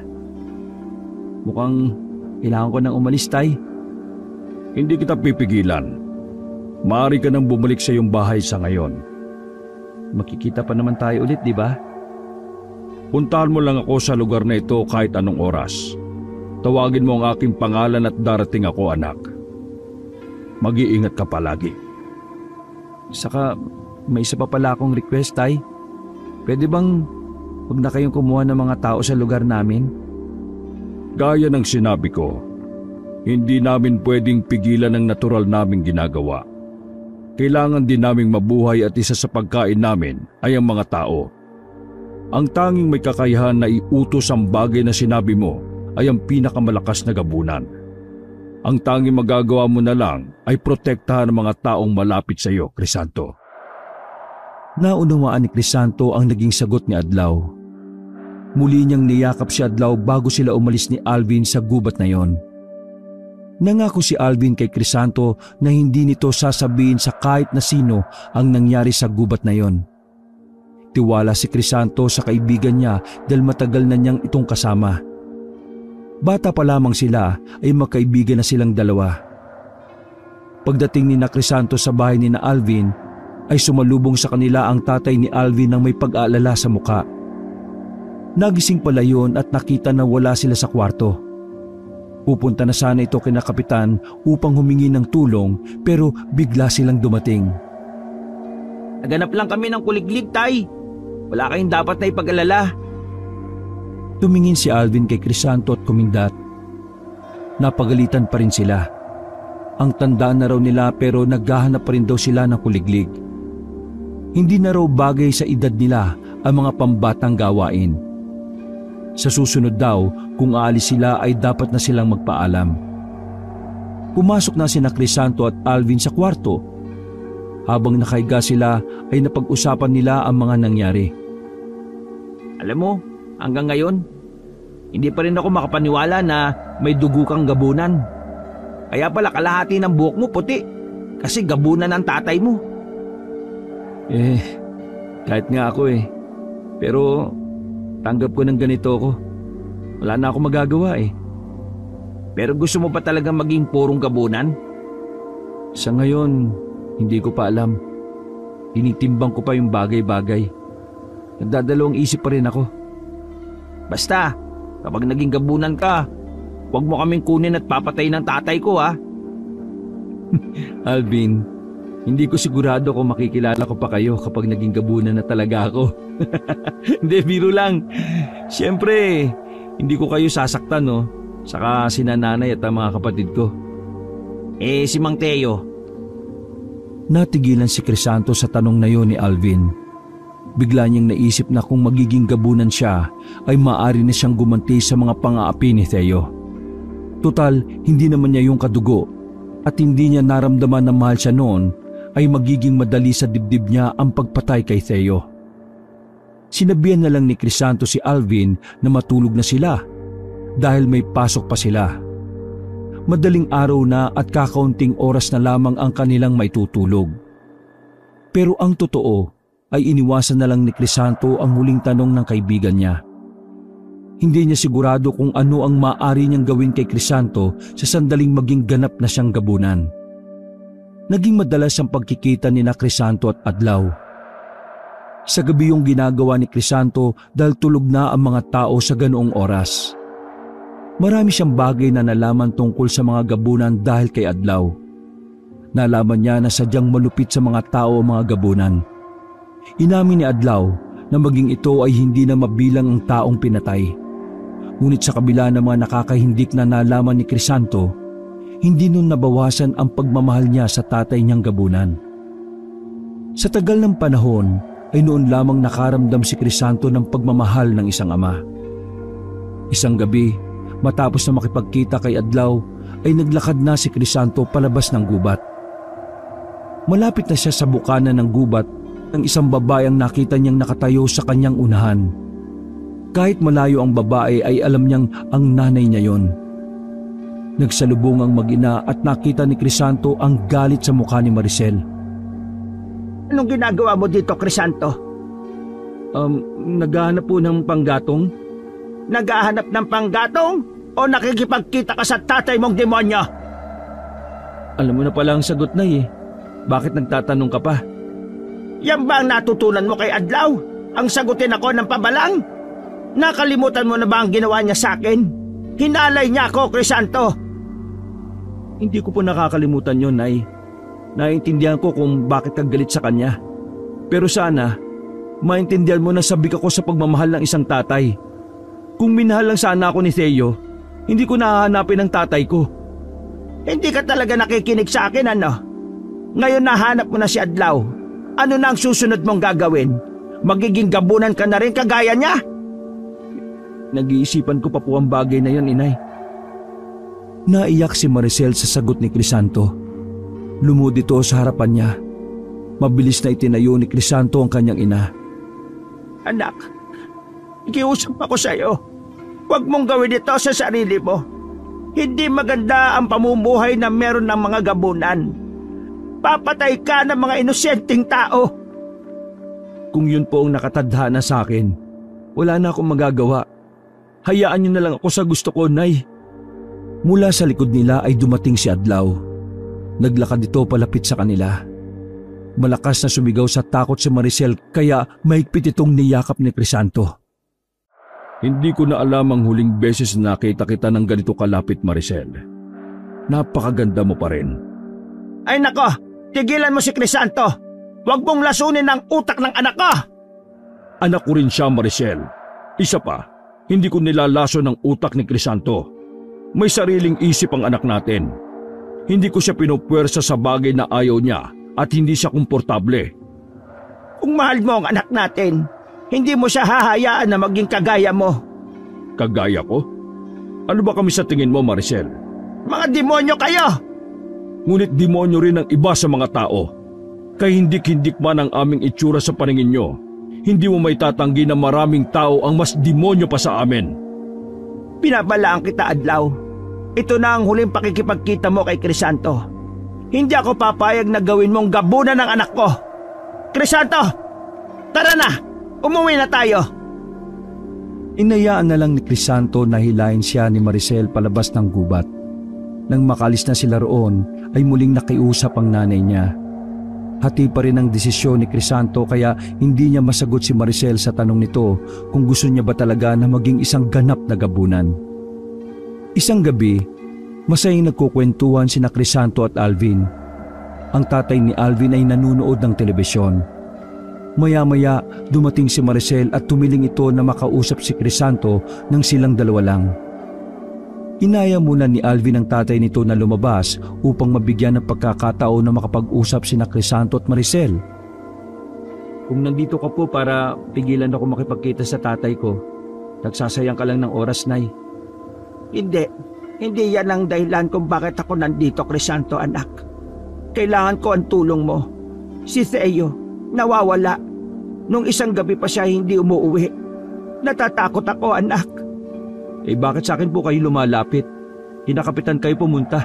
Mukhang kailangan ko nang umalis, Tay. Hindi kita pipigilan. Maaari ka nang bumalik sa iyong bahay sa ngayon. Makikita pa naman tayo ulit, di ba? Puntahan mo lang ako sa lugar na ito kahit anong oras. Tawagin mo ang aking pangalan at darating ako, anak. Mag-iingat ka palagi. Saka may isa pa pala akong request, Tay. Pwede bang huwag na kayong kumuha ng mga tao sa lugar namin? Gaya ng sinabi ko, hindi namin pwedeng pigilan ang natural naming ginagawa. Kailangan din naming mabuhay at isa sa pagkain namin ay ang mga tao. Ang tanging may kakayahan na iutos ang bagay na sinabi mo ay ang pinakamalakas na gabunan. Ang tanging magagawa mo na lang ay protektahan ang mga taong malapit sa iyo, Crisanto. Naunawaan ni Crisanto ang naging sagot ni Adlaw. Muli niyang niyakap si Adlaw bago sila umalis ni Alvin sa gubat na yon. Nangako si Alvin kay Crisanto na hindi nito sasabihin sa kahit na sino ang nangyari sa gubat na yon. Tiwala si Crisanto sa kaibigan niya dahil matagal na niyang itong kasama. Bata pa lamang sila ay magkaibigan na silang dalawa. Pagdating ni Crisanto sa bahay ni Alvin ay sumalubong sa kanila ang tatay ni Alvin ng may pag-aalala sa muka. Nagising pala yun at nakita na wala sila sa kwarto. Pupunta na sana ito kina kapitan upang humingi ng tulong pero bigla silang dumating. Naganap lang kami ng kuliglig, Tay. Wala kayong dapat na ipag-alala. Tumingin si Alvin kay Crisanto at kumindat. Napagalitan pa rin sila. Ang tandaan na raw nila pero naghahanap pa rin daw sila ng kuliglig. Hindi na raw bagay sa edad nila ang mga pambatang gawain. Sa susunod daw, kung aalis sila ay dapat na silang magpaalam. Pumasok na sina Crisanto at Alvin sa kwarto. Habang nakahiga sila ay napag-usapan nila ang mga nangyari. Alam mo, hanggang ngayon, hindi pa rin ako makapaniwala na may dugo kang gabunan. Kaya pala kalahati ng buhok mo puti kasi gabunan ng tatay mo. Kahit nga ako Pero tanggap ko ng ganito ko. Wala na ako magagawa Pero gusto mo pa talaga maging purong gabunan? Sa ngayon, hindi ko pa alam. Tinitimbang ko pa yung bagay-bagay. Nagdadalawang isip pa rin ako. Basta, kapag naging gabunan ka, huwag mo kaming kunin at papatay ng tatay ko ha. Alvin, hindi ko sigurado kung makikilala ko pa kayo kapag naging gabunan na talaga ako. Hindi, biro lang. Siyempre, hindi ko kayo sasaktan Saka si nanay at ang mga kapatid ko. Si Mang Teo? Natigilan si Crisanto sa tanong na yon ni Alvin. Bigla niyang naisip na kung magiging gabunan siya ay maaari na siyang gumanti sa mga pang-aapi ni Teo. Tutal, hindi naman niya yung kadugo at hindi niya naramdaman na mahal siya noon ay magiging madali sa dibdib niya ang pagpatay kay Teo. Sinabihan na lang ni Crisanto si Alvin na matulog na sila dahil may pasok pa sila. Madaling araw na at kakaunting oras na lamang ang kanilang maitutulog. Pero ang totoo ay iniwasan na lang ni Crisanto ang huling tanong ng kaibigan niya. Hindi niya sigurado kung ano ang maaari niyang gawin kay Crisanto sa sandaling maging ganap na siyang gabunan. Naging madalas ang pagkikita ni na Crisanto at Adlaw. Sa gabi yung ginagawa ni Crisanto dahil tulog na ang mga tao sa ganoong oras. Marami siyang bagay na nalaman tungkol sa mga gabunan dahil kay Adlaw. Nalaman niya na sadyang malupit sa mga tao ang mga gabunan. Inamin ni Adlaw na maging ito ay hindi na mabilang ang taong pinatay. Ngunit sa kabila ng mga nakakahindik na nalaman ni Crisanto, hindi nun nabawasan ang pagmamahal niya sa tatay niyang gabunan. Sa tagal ng panahon ay noon lamang nakaramdam si Crisanto ng pagmamahal ng isang ama. Isang gabi, matapos na makipagkita kay Adlaw, ay naglakad na si Crisanto palabas ng gubat. Malapit na siya sa bukana ng gubat ng isang babae ang nakita niyang nakatayo sa kanyang unahan. Kahit malayo ang babae ay alam niyang ang nanay niya yon. Nagsalubong ang mag-ina at nakita ni Crisanto ang galit sa mukha ni Maricel. Anong ginagawa mo dito, Crisanto? Naghahanap po ng panggatong. Naghahanap ng panggatong? O nakikipagkita ka sa tatay mong demonyo? Alam mo na pala ang sagot na Bakit nagtatanong ka pa? Yan ba ang natutunan mo kay Adlaw? Ang sagutin ako ng pabalang? Nakalimutan mo na ba ang ginawa niya sa akin? Hinalay niya ako, Crisanto. Hindi ko po nakakalimutan yon, Nay. Naiintindihan ko kung bakit ka galit sa kanya. Pero sana, maintindihan mo na sabik ako sa pagmamahal ng isang tatay. Kung minahal lang sana ako ni Theo, hindi ko nahahanapin ang tatay ko. Hindi ka talaga nakikinig sa akin, ano? Ngayon nahanap mo na si Adlaw. Ano na ang susunod mong gagawin? Magiging gabunan ka na rin kagaya niya? Nag-iisipan ko pa po ang bagay na yon, Inay. Naiyak si Maricel sa sagot ni Crisanto. Lumod ito sa harapan niya. Mabilis na itinayo ni Crisanto ang kanyang ina. Anak, ikiusap ako sa iyo. Huwag mong gawin ito sa sarili mo. Hindi maganda ang pamumuhay na meron ng mga gabunan. Papatay ka ng mga inosenteng tao. Kung yun po ang nakatadhana sa akin, wala na akong magagawa. Hayaan niyo na lang ako sa gusto ko, Nay. Mula sa likod nila ay dumating si Adlaw. Naglakad ito palapit sa kanila. Malakas na sumigaw sa takot si Maricel kaya mahigpit itong niyakap ni Crisanto. Hindi ko na alam ang huling beses na nakita kita ng ganito kalapit, Maricel. Napakaganda mo pa rin. Ay nako, tigilan mo si Crisanto. Huwag mong lasunin ang utak ng anak ko. Anak ko rin siya, Maricel. Isa pa, hindi ko nilalaso ng utak ni Crisanto. May sariling isip ang anak natin. Hindi ko siya pinupwersa sa bagay na ayaw niya at hindi siya komportable. Kung mahal mo ang anak natin, hindi mo siya hahayaan na maging kagaya mo. Kagaya ko? Ano ba kami sa tingin mo, Maricel? Mga demonyo kayo! Ngunit demonyo rin ang iba sa mga tao. Kaya hindik-hindik man ang aming itsura sa paningin nyo, hindi mo may tatanggi na maraming tao ang mas demonyo pa sa amin. Pinabalaan kita, Adlaw. Ito na ang huling pakikipagkita mo kay Crisanto. Hindi ako papayag na gawin mong gabunan ng anak ko. Crisanto! Tara na! Umuwi na tayo! Inayaan na lang ni Crisanto na hilahin siya ni Maricel palabas ng gubat. Nang makalis na sila roon, ay muling nakiusap ang nanay niya. Hati pa rin ang desisyon ni Crisanto kaya hindi niya masagot si Maricel sa tanong nito kung gusto niya ba talaga na maging isang ganap na gabunan. Isang gabi, masayang nagkukwentuhan sina Crisanto at Alvin. Ang tatay ni Alvin ay nanunood ng telebisyon. Maya-maya dumating si Maricel at tumiling ito na makausap si Crisanto nang silang dalawa lang. Inaya muna ni Alvin ang tatay nito na lumabas upang mabigyan ng pagkakataon na makapag-usap sina Crisanto at Maricel. Kung nandito ka po para pigilan ako makipagkita sa tatay ko, nagsasayang ka lang ng oras, Nay. Hindi yan ang dahilan kung bakit ako nandito, Crisanto, anak. Kailangan ko ang tulong mo. Si Theo, nawawala. Nung isang gabi pa siya hindi umuwi. Natatakot ako, anak. Bakit sa akin po kayo lumalapit? Kinakapitan kayo pumunta.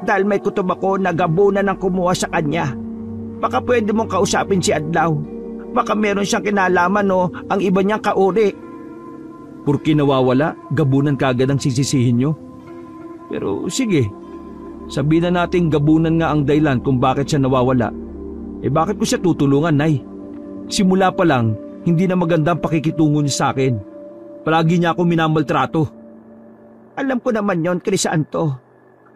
Dahil may kutob ako na gabunan ng kumuha sa kanya. Baka pwede mong kausapin si Adlaw. Baka meron siyang kinalaman o ang iba niyang kauri. Porke nawawala, gabunan kagad ang sisisihin nyo. Pero sige, sabihin na natin gabunan nga ang dahilan kung bakit siya nawawala. Bakit ko siya tutulungan, Nay? Simula pa lang, hindi na maganda ang pakikitungo niya sa akin. Palagi niya ako minamaltrato. Alam ko naman yon, Crisanto.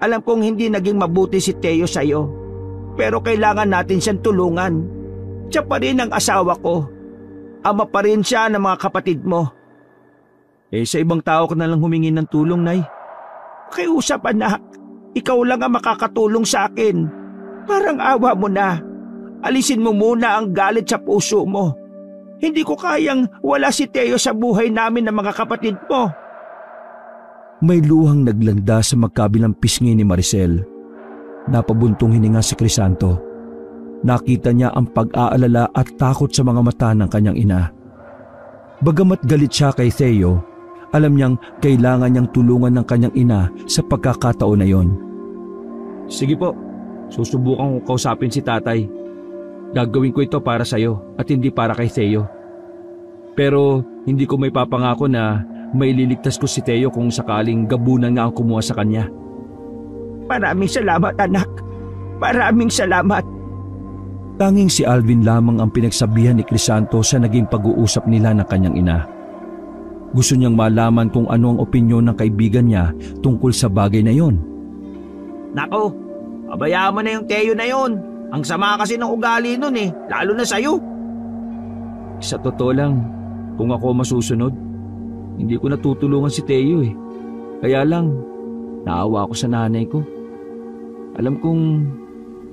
Alam kong hindi naging mabuti si Theo sa'yo. Pero kailangan natin siyang tulungan. Siya pa rin ang asawa ko. Ama pa rin siya ng mga kapatid mo. Sa ibang tao ka na lang humingi ng tulong, Nay. Pakiusap, anak. Ikaw lang ang makakatulong sa akin. Parang awa mo na. Alisin mo muna ang galit sa puso mo. Hindi ko kayang wala si Theo sa buhay namin ng mga kapatid mo. May luhang naglanda sa magkabilang pisngi ni Maricel. Napabuntong hininga si Crisanto. Nakita niya ang pag-aalala at takot sa mga mata ng kanyang ina. Bagamat galit siya kay Theo, alam niyang kailangan niyang tulungan ng kanyang ina sa pagkakataon na yon. Sige po, susubukan kong kausapin si tatay. Gagawin ko ito para sa'yo at hindi para kay Theo. Pero hindi ko may papangako na maililigtas ko si Theo kung sakaling gabunan nga ang kumuha sa kanya. Maraming salamat, anak. Maraming salamat. Tanging si Alvin lamang ang pinagsabihan ni Crisanto sa naging pag-uusap nila ng kanyang ina. Gusto niyang malaman kung ano ang opinyon ng kaibigan niya tungkol sa bagay na yon. Nako, pabayaan mo na yung Theo na yon. Ang sama kasi ng ugali nun lalo na sa'yo. Sa totoo lang, kung ako masusunod, hindi ko natutulungan si Theo Kaya lang, naawa ako sa nanay ko. Alam kong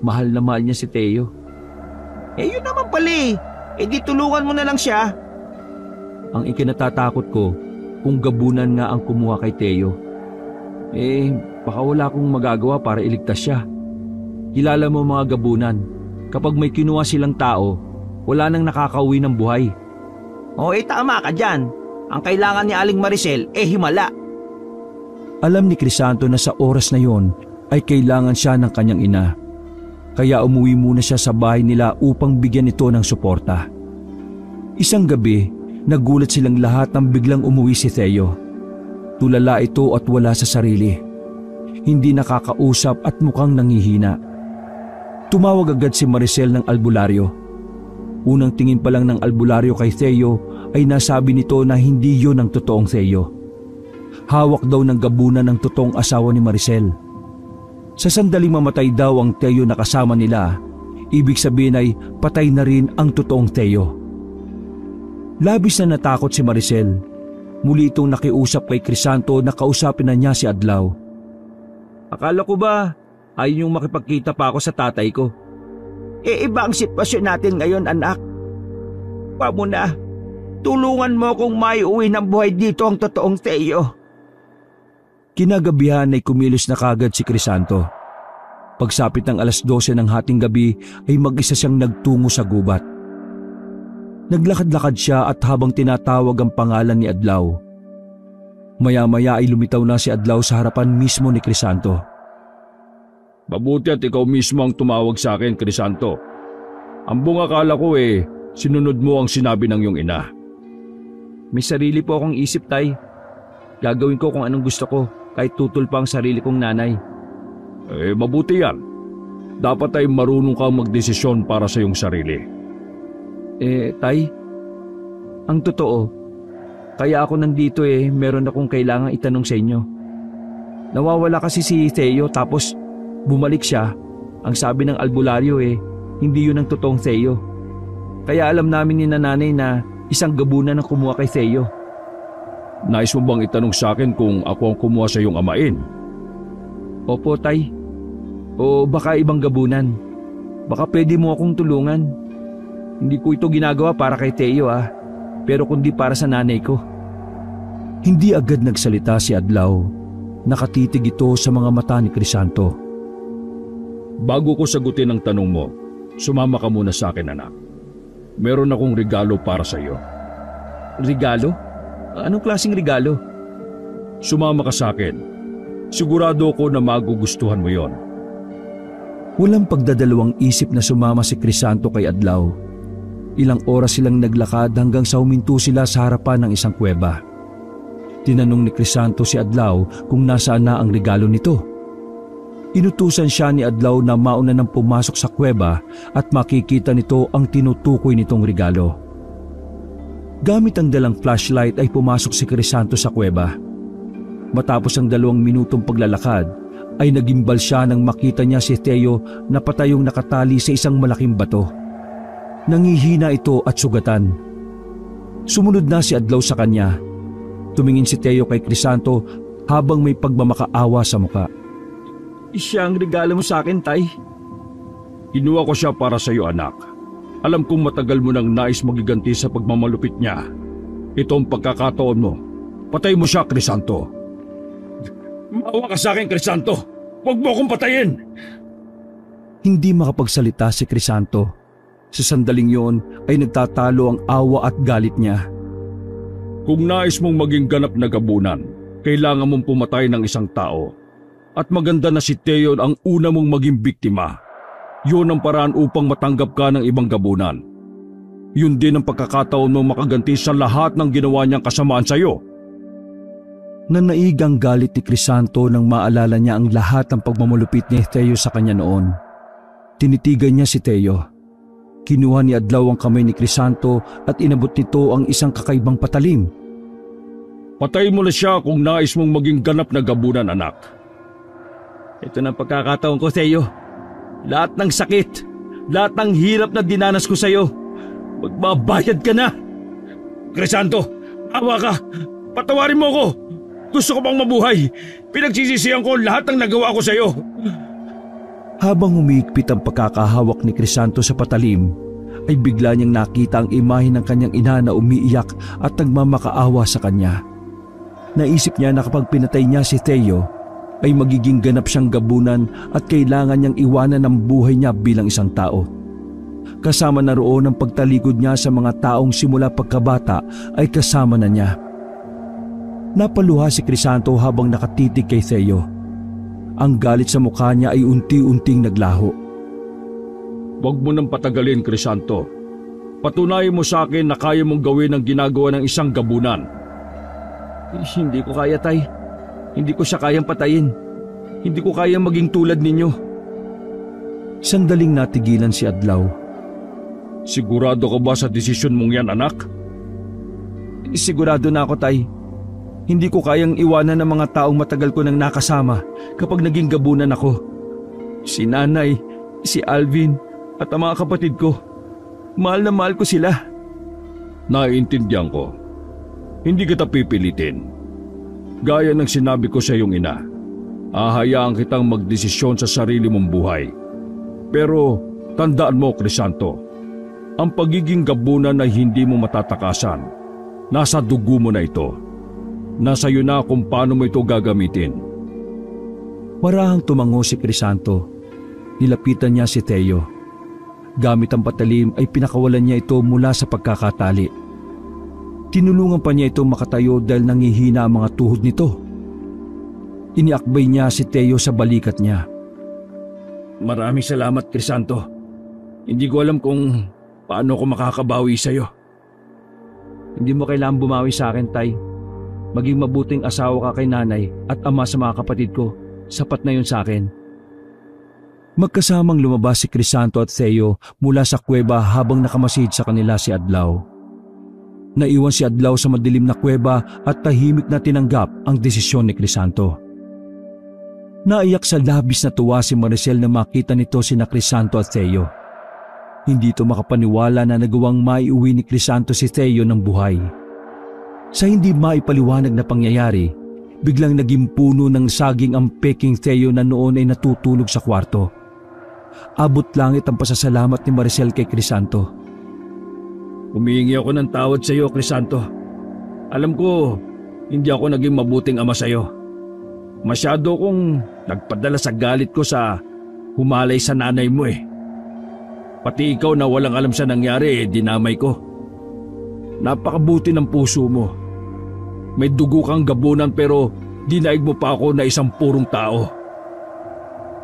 mahal na mahal niya si Theo. Yun naman pala di tulungan mo na lang siya. Ang ikinatatakot ko, kung gabunan nga ang kumuha kay Theo. Baka wala akong magagawa para iligtas siya. Kilala mo mga gabunan, kapag may kinuha silang tao, wala nang nakakauwi ng buhay. Tama ka dyan. Ang kailangan ni Aling Maricel himala. Alam ni Crisanto na sa oras na yon ay kailangan siya ng kanyang ina. Kaya umuwi muna siya sa bahay nila upang bigyan ito ng suporta. Isang gabi, nagulat silang lahat nang biglang umuwi si Theo. Tulala ito at wala sa sarili. Hindi nakakausap at mukhang nanghihina. Tumawag agad si Maricel ng albularyo. Unang tingin pa lang ng albularyo kay Theo ay nasabi nito na hindi yon ang totoong Theo. Hawak daw ng gabunan ng totoong asawa ni Maricel. Sa sandaling mamatay daw ang Theo na kasama nila, ibig sabihin ay patay na rin ang totoong Theo. Labis na natakot si Maricel. Muli itong nakiusap kay Crisanto na kausapin na niya si Adlaw. Akala ko ba ayaw niyong makipagkita pa ako sa tatay ko? Iba ang sitwasyon natin ngayon, anak. Pa mo na. Tulungan mo kung maiuwi ng buhay dito ang totoong Theo. Kinagabihan ay kumilos na kagad si Crisanto. Pagsapit ng 12:00 ng hating gabi ay mag-isa siyang nagtungo sa gubat. Naglakad-lakad siya at habang tinatawag ang pangalan ni Adlaw. Maya-maya ay lumitaw na si Adlaw sa harapan mismo ni Crisanto. Mabuti at ikaw mismo ang tumawag sa akin, Crisanto. Ang buong akala ko sinunod mo ang sinabi ng iyong ina. May sarili po akong isip, Tay. Gagawin ko kung anong gusto ko, kahit tutol pa ang sarili kong nanay. Mabuti yan. Dapat ay marunong kang magdesisyon para sa iyong sarili. Tay, ang totoo, kaya ako nandito meron akong kailangang itanong sa inyo. Nawawala kasi si Theo tapos bumalik siya. Ang sabi ng albularyo hindi yun ang totoong Theo. Kaya alam namin ni nanay na isang gabunan ang kumuha kay Theo. Nais mo bang itanong sa akin kung ako ang kumuha sa iyong amain? Opo, Tay. O baka ibang gabunan. Baka pwede mo akong tulungan. Hindi ko ito ginagawa para kay Theo pero kundi para sa nanay ko. Hindi agad nagsalita si Adlaw. Nakatitig ito sa mga mata ni Crisanto. Bago ko sagutin ang tanong mo, sumama ka muna sa akin, anak. Meron akong regalo para sa iyo. Regalo? Anong klaseng regalo? Sumama ka sa akin. Sigurado ako na magugustuhan mo yon. Walang pagdadalawang isip na sumama si Crisanto kay Adlaw. Ilang oras silang naglakad hanggang sa huminto sila sa harapan ng isang kuweba. Tinanong ni Crisanto si Adlaw kung nasaan na ang regalo nito. Inutusan siya ni Adlaw na mauna nang pumasok sa kuweba at makikita nito ang tinutukoy nitong regalo. Gamit ang dalang flashlight ay pumasok si Crisanto sa kuweba. Matapos ang 2 minutong paglalakad ay nagimbal siya nang makita niya si Theo na patayong nakatali sa isang malaking bato. Nangihina ito at sugatan. Sumunod na si Adlaw sa kanya. Tumingin si Theo kay Crisanto habang may pagmamakaawa sa muka. Siya ang regalo mo sa akin, Tay. Kinuha ko siya para sa iyo, anak. Alam kong matagal mo nang nais magiganti sa pagmamalupit niya. Ito ang pagkakataon mo. Patay mo siya, Crisanto. Maawa ka sa akin, Crisanto. Huwag mo akong patayin. Hindi makapagsalita si Crisanto. Sa sandaling yon ay nagtatalo ang awa at galit niya. Kung nais mong maging ganap na gabunan, kailangan mong pumatay ng isang tao. At maganda na si Theo ang una mong maging biktima. Yun ang paraan upang matanggap ka ng ibang gabunan. Yun din ang pagkakataon mong makaganti sa lahat ng ginawa niyang kasamaan sa iyo. Nanaig ang galit ni Crisanto nang maalala niya ang lahat ng pagmamulupit ni Theo sa kanya noon. Tinitigan niya si Theo. Kinuha ni Adlaw ang kamay ni Crisanto at inabot nito ang isang kakaibang patalim. Patay mo na siya kung nais mong maging ganap na gabunan, anak. Ito na ang pagkakataon ko, Theo. Lahat ng sakit, lahat ng hirap na dinanas ko sa iyo, magbabayad ka na. Crisanto, awa ka. Patawarin mo ako. Gusto ko pang mabuhay. Pinagsisisihan ko lahat ng nagawa ko sa iyo. Habang humiigpit ang pagkakahawak ni Crisanto sa patalim, ay bigla niyang nakita ang imahe ng kanyang ina na umiiyak at nagmamakaawa sa kanya. Naisip niya na kapag pinatay niya si Theo, ay magiging ganap siyang gabunan at kailangan niyang iwanan ang buhay niya bilang isang tao. Kasama na roon ang pagtalikod niya sa mga taong simula pagkabata ay kasama na niya. Napaluha si Crisanto habang nakatitig kay Theo. Ang galit sa mukha niya ay unti-unting naglaho. Huwag mo nang patagalin, Crisanto. Patunayan mo sa akin na kaya mong gawin ang ginagawa ng isang gabunan. Hindi ko kaya, Tay. Hindi ko siya kayang patayin. Hindi ko kayang maging tulad ninyo. Sandaling natigilan si Adlaw. Sigurado ka ba sa desisyon mong yan, anak? Sigurado na ako, Tay. Hindi ko kayang iwanan ng mga taong matagal ko nang nakasama kapag naging gabunan ako. Si nanay, si Alvin, at ang mga kapatid ko. Mahal na mahal ko sila. Naiintindihan ko. Hindi kita pipilitin. Gaya ng sinabi ko sa iyong ina, hahayaan kitang magdesisyon sa sarili mong buhay. Pero tandaan mo, Crisanto, ang pagiging gabunan ay hindi mo matatakasan. Nasa dugo mo na ito. Nasa iyo na kung paano mo ito gagamitin. Marahang tumango si Crisanto. Nilapitan niya si Theo. Gamit ang patalim ay pinakawalan niya ito mula sa pagkakatali. Tinulungan pa niya ito makatayo dahil nangihina ang mga tuhod nito. Iniakbay niya si Teo sa balikat niya. Maraming salamat, Crisanto. Hindi ko alam kung paano ko makakabawi sa'yo. Hindi mo kailangang bumawi sa akin, Tay. Maging mabuting asawa ka kay nanay at ama sa mga kapatid ko. Sapat na yun sa akin. Magkasamang lumabas si Crisanto at Theo mula sa kuweba habang nakamasid sa kanila si Adlaw. Naiwan si Adlaw sa madilim na kuweba at tahimik na tinanggap ang desisyon ni Crisanto. Naiyak sa labis na tuwa si Maricel na makita nito sina Crisanto at Theo. Hindi ito makapaniwala na nagawang maiuwi ni Crisanto si Theo ng buhay. Sa hindi maipaliwanag na pangyayari, biglang naging puno ng saging ang peking Theo na noon ay natutulog sa kwarto. Abot langit ang pasasalamat ni Maricel kay Crisanto. Humihingi ako ng tawad sa iyo, Crisanto. Alam ko, hindi ako naging mabuting ama sa iyo. Masyado kong nagpadala sa galit ko sa humalay sa nanay mo eh. Pati ikaw na walang alam sa nangyari dinamay ko. Napakabuti ng puso mo. May dugo kang gabunan pero dinaig mo pa ako na isang purong tao.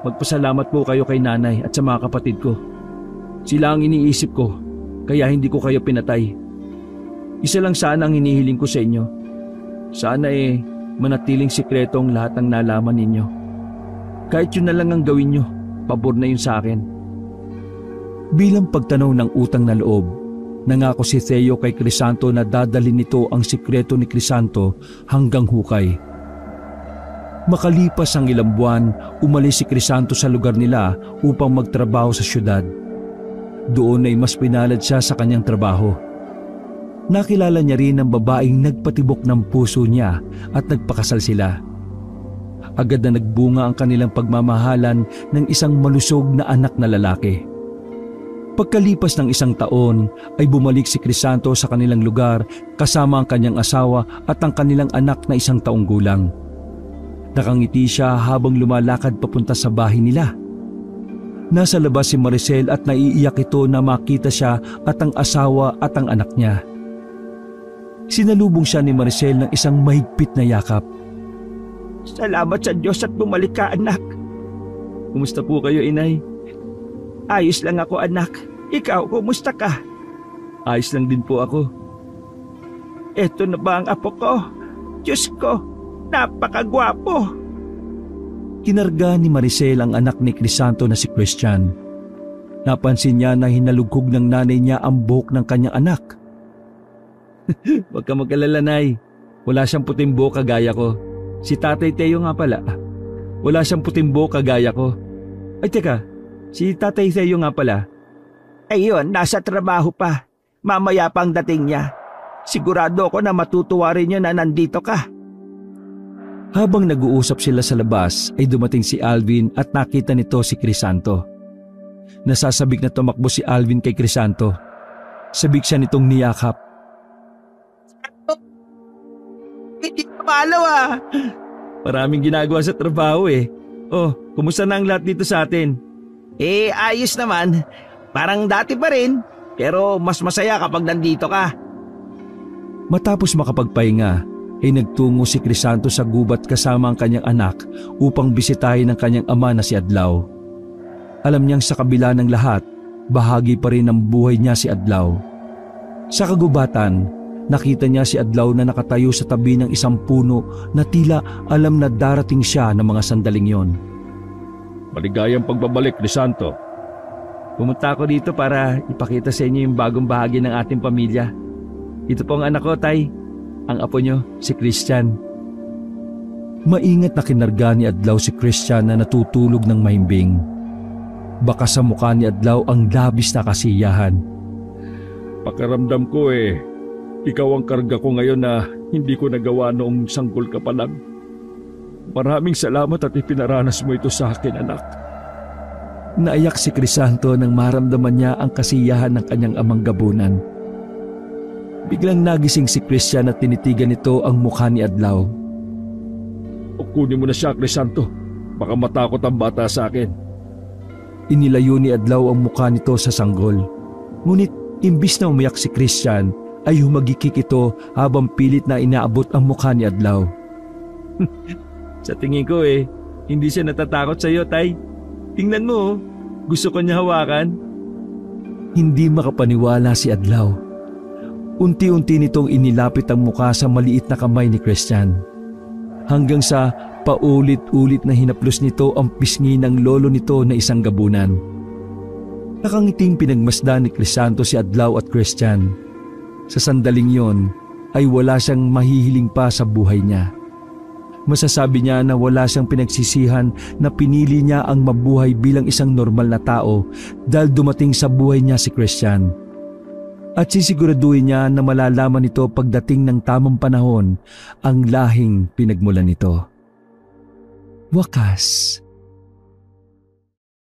Magpasalamat po kayo kay nanay at sa mga kapatid ko. Sila ang iniisip ko, kaya hindi ko kayo pinatay. Isa lang sana ang hinihiling ko sa inyo. Sana manatiling sikreto ang lahat ng nalaman ninyo. Kahit yun na lang ang gawin nyo, pabor na yun sa akin. Bilang pagtanaw ng utang na loob, nangako si Theo kay Crisanto na dadalhin nito ang sikreto ni Crisanto hanggang hukay. Makalipas ang ilang buwan, umalis si Crisanto sa lugar nila upang magtrabaho sa syudad. Doon ay mas pinalad siya sa kanyang trabaho. Nakilala niya rin ang babaeng nagpatibok ng puso niya at nagpakasal sila. Agad na nagbunga ang kanilang pagmamahalan ng isang malusog na anak na lalaki. Pagkalipas ng 1 taon ay bumalik si Crisanto sa kanilang lugar kasama ang kanyang asawa at ang kanilang anak na 1 taong gulang. Nakangiti siya habang lumalakad papunta sa bahay nila. Nasa labas si Maricel at naiiyak ito na makita siya at ang asawa at ang anak niya. Sinalubong siya ni Maricel ng isang mahigpit na yakap. Salamat sa Diyos at bumalik ka, anak. Kumusta po kayo, inay? Ayos lang ako, anak. Ikaw, kumusta ka? Ayos lang din po ako. Eto na ba ang apo ko? Diyos ko, napakagwapo. Kinarga ni Maricel ang anak ni Crisanto na si Christian. Napansin niya na hinalugkog ng nanay niya ang buhok ng kanyang anak. Huwag ka mag-alala, Nay. Wala siyang puting buhok kagaya ko. Si Tatay Teo nga pala. Wala siyang puting buhok kagaya ko. Ay teka, si Tatay Teo nga pala. Ayun, nasa trabaho pa. Mamaya pang dating niya. Sigurado ako na matutuwa rin yun na nandito ka. Habang nag-uusap sila sa labas ay dumating si Alvin at nakita nito si Crisanto. Nasasabik na tumakbo si Alvin kay Crisanto. Sabik siya nitong niyakap. Hindi pamalaw ah. Maraming ginagawa sa trabaho eh. Oh, kumusta na ang lahat dito sa atin? Ayos naman. Parang dati pa rin. Pero mas masaya kapag nandito ka. Matapos makapagpahinga, ay nagtungo si Crisanto sa gubat kasama ang kanyang anak upang bisitahin ang kanyang ama na si Adlaw. Alam niyang sa kabila ng lahat, bahagi pa rin ng buhay niya si Adlaw. Sa kagubatan, nakita niya si Adlaw na nakatayo sa tabi ng isang puno na tila alam na darating siya ng mga sandaling yon. Maligayang pagbabalik, Crisanto. Pumunta ako dito para ipakita sa inyo yung bagong bahagi ng ating pamilya. Ito po ang anak ko, Tay. Ang apo nyo, si Christian. Maingat na kinarga ni Adlaw si Christian na natutulog ng mahimbing. Baka sa mukha ni Adlaw ang labis na kasiyahan. Pakiramdam ko ikaw ang karga ko ngayon na hindi ko nagawa noong sanggol ka pa lang. Maraming salamat at ipinaranas mo ito sa akin, anak. Naiyak si Crisanto nang maramdaman niya ang kasiyahan ng kanyang amang gabunan. Biglang nagising si Christian at tinitigan nito ang mukha ni Adlaw. O kunin mo na siya, Crisanto. Baka matakot ang bata sa akin. Inilayo ni Adlaw ang mukha nito sa sanggol. Ngunit imbis na umiyak si Christian ay humagikik ito habang pilit na inaabot ang mukha ni Adlaw. Sa tingin ko hindi siya natatakot sa iyo, Tay. Tingnan mo, gusto ko niya hawakan. Hindi makapaniwala si Adlaw. Unti-unti nitong inilapit ang mukha sa maliit na kamay ni Christian. Hanggang sa paulit-ulit na hinaplos nito ang pisngi ng lolo nito na isang gabunan. Nakangiting pinagmasdan ni Crisanto si Adlaw at Christian. Sa sandaling yon ay wala siyang mahihiling pa sa buhay niya. Masasabi niya na wala siyang pinagsisihan na pinili niya ang mabuhay bilang isang normal na tao dahil dumating sa buhay niya si Christian. At sisiguraduhin niya na malalaman nito pagdating ng tamang panahon ang lahing pinagmulan nito. Wakas,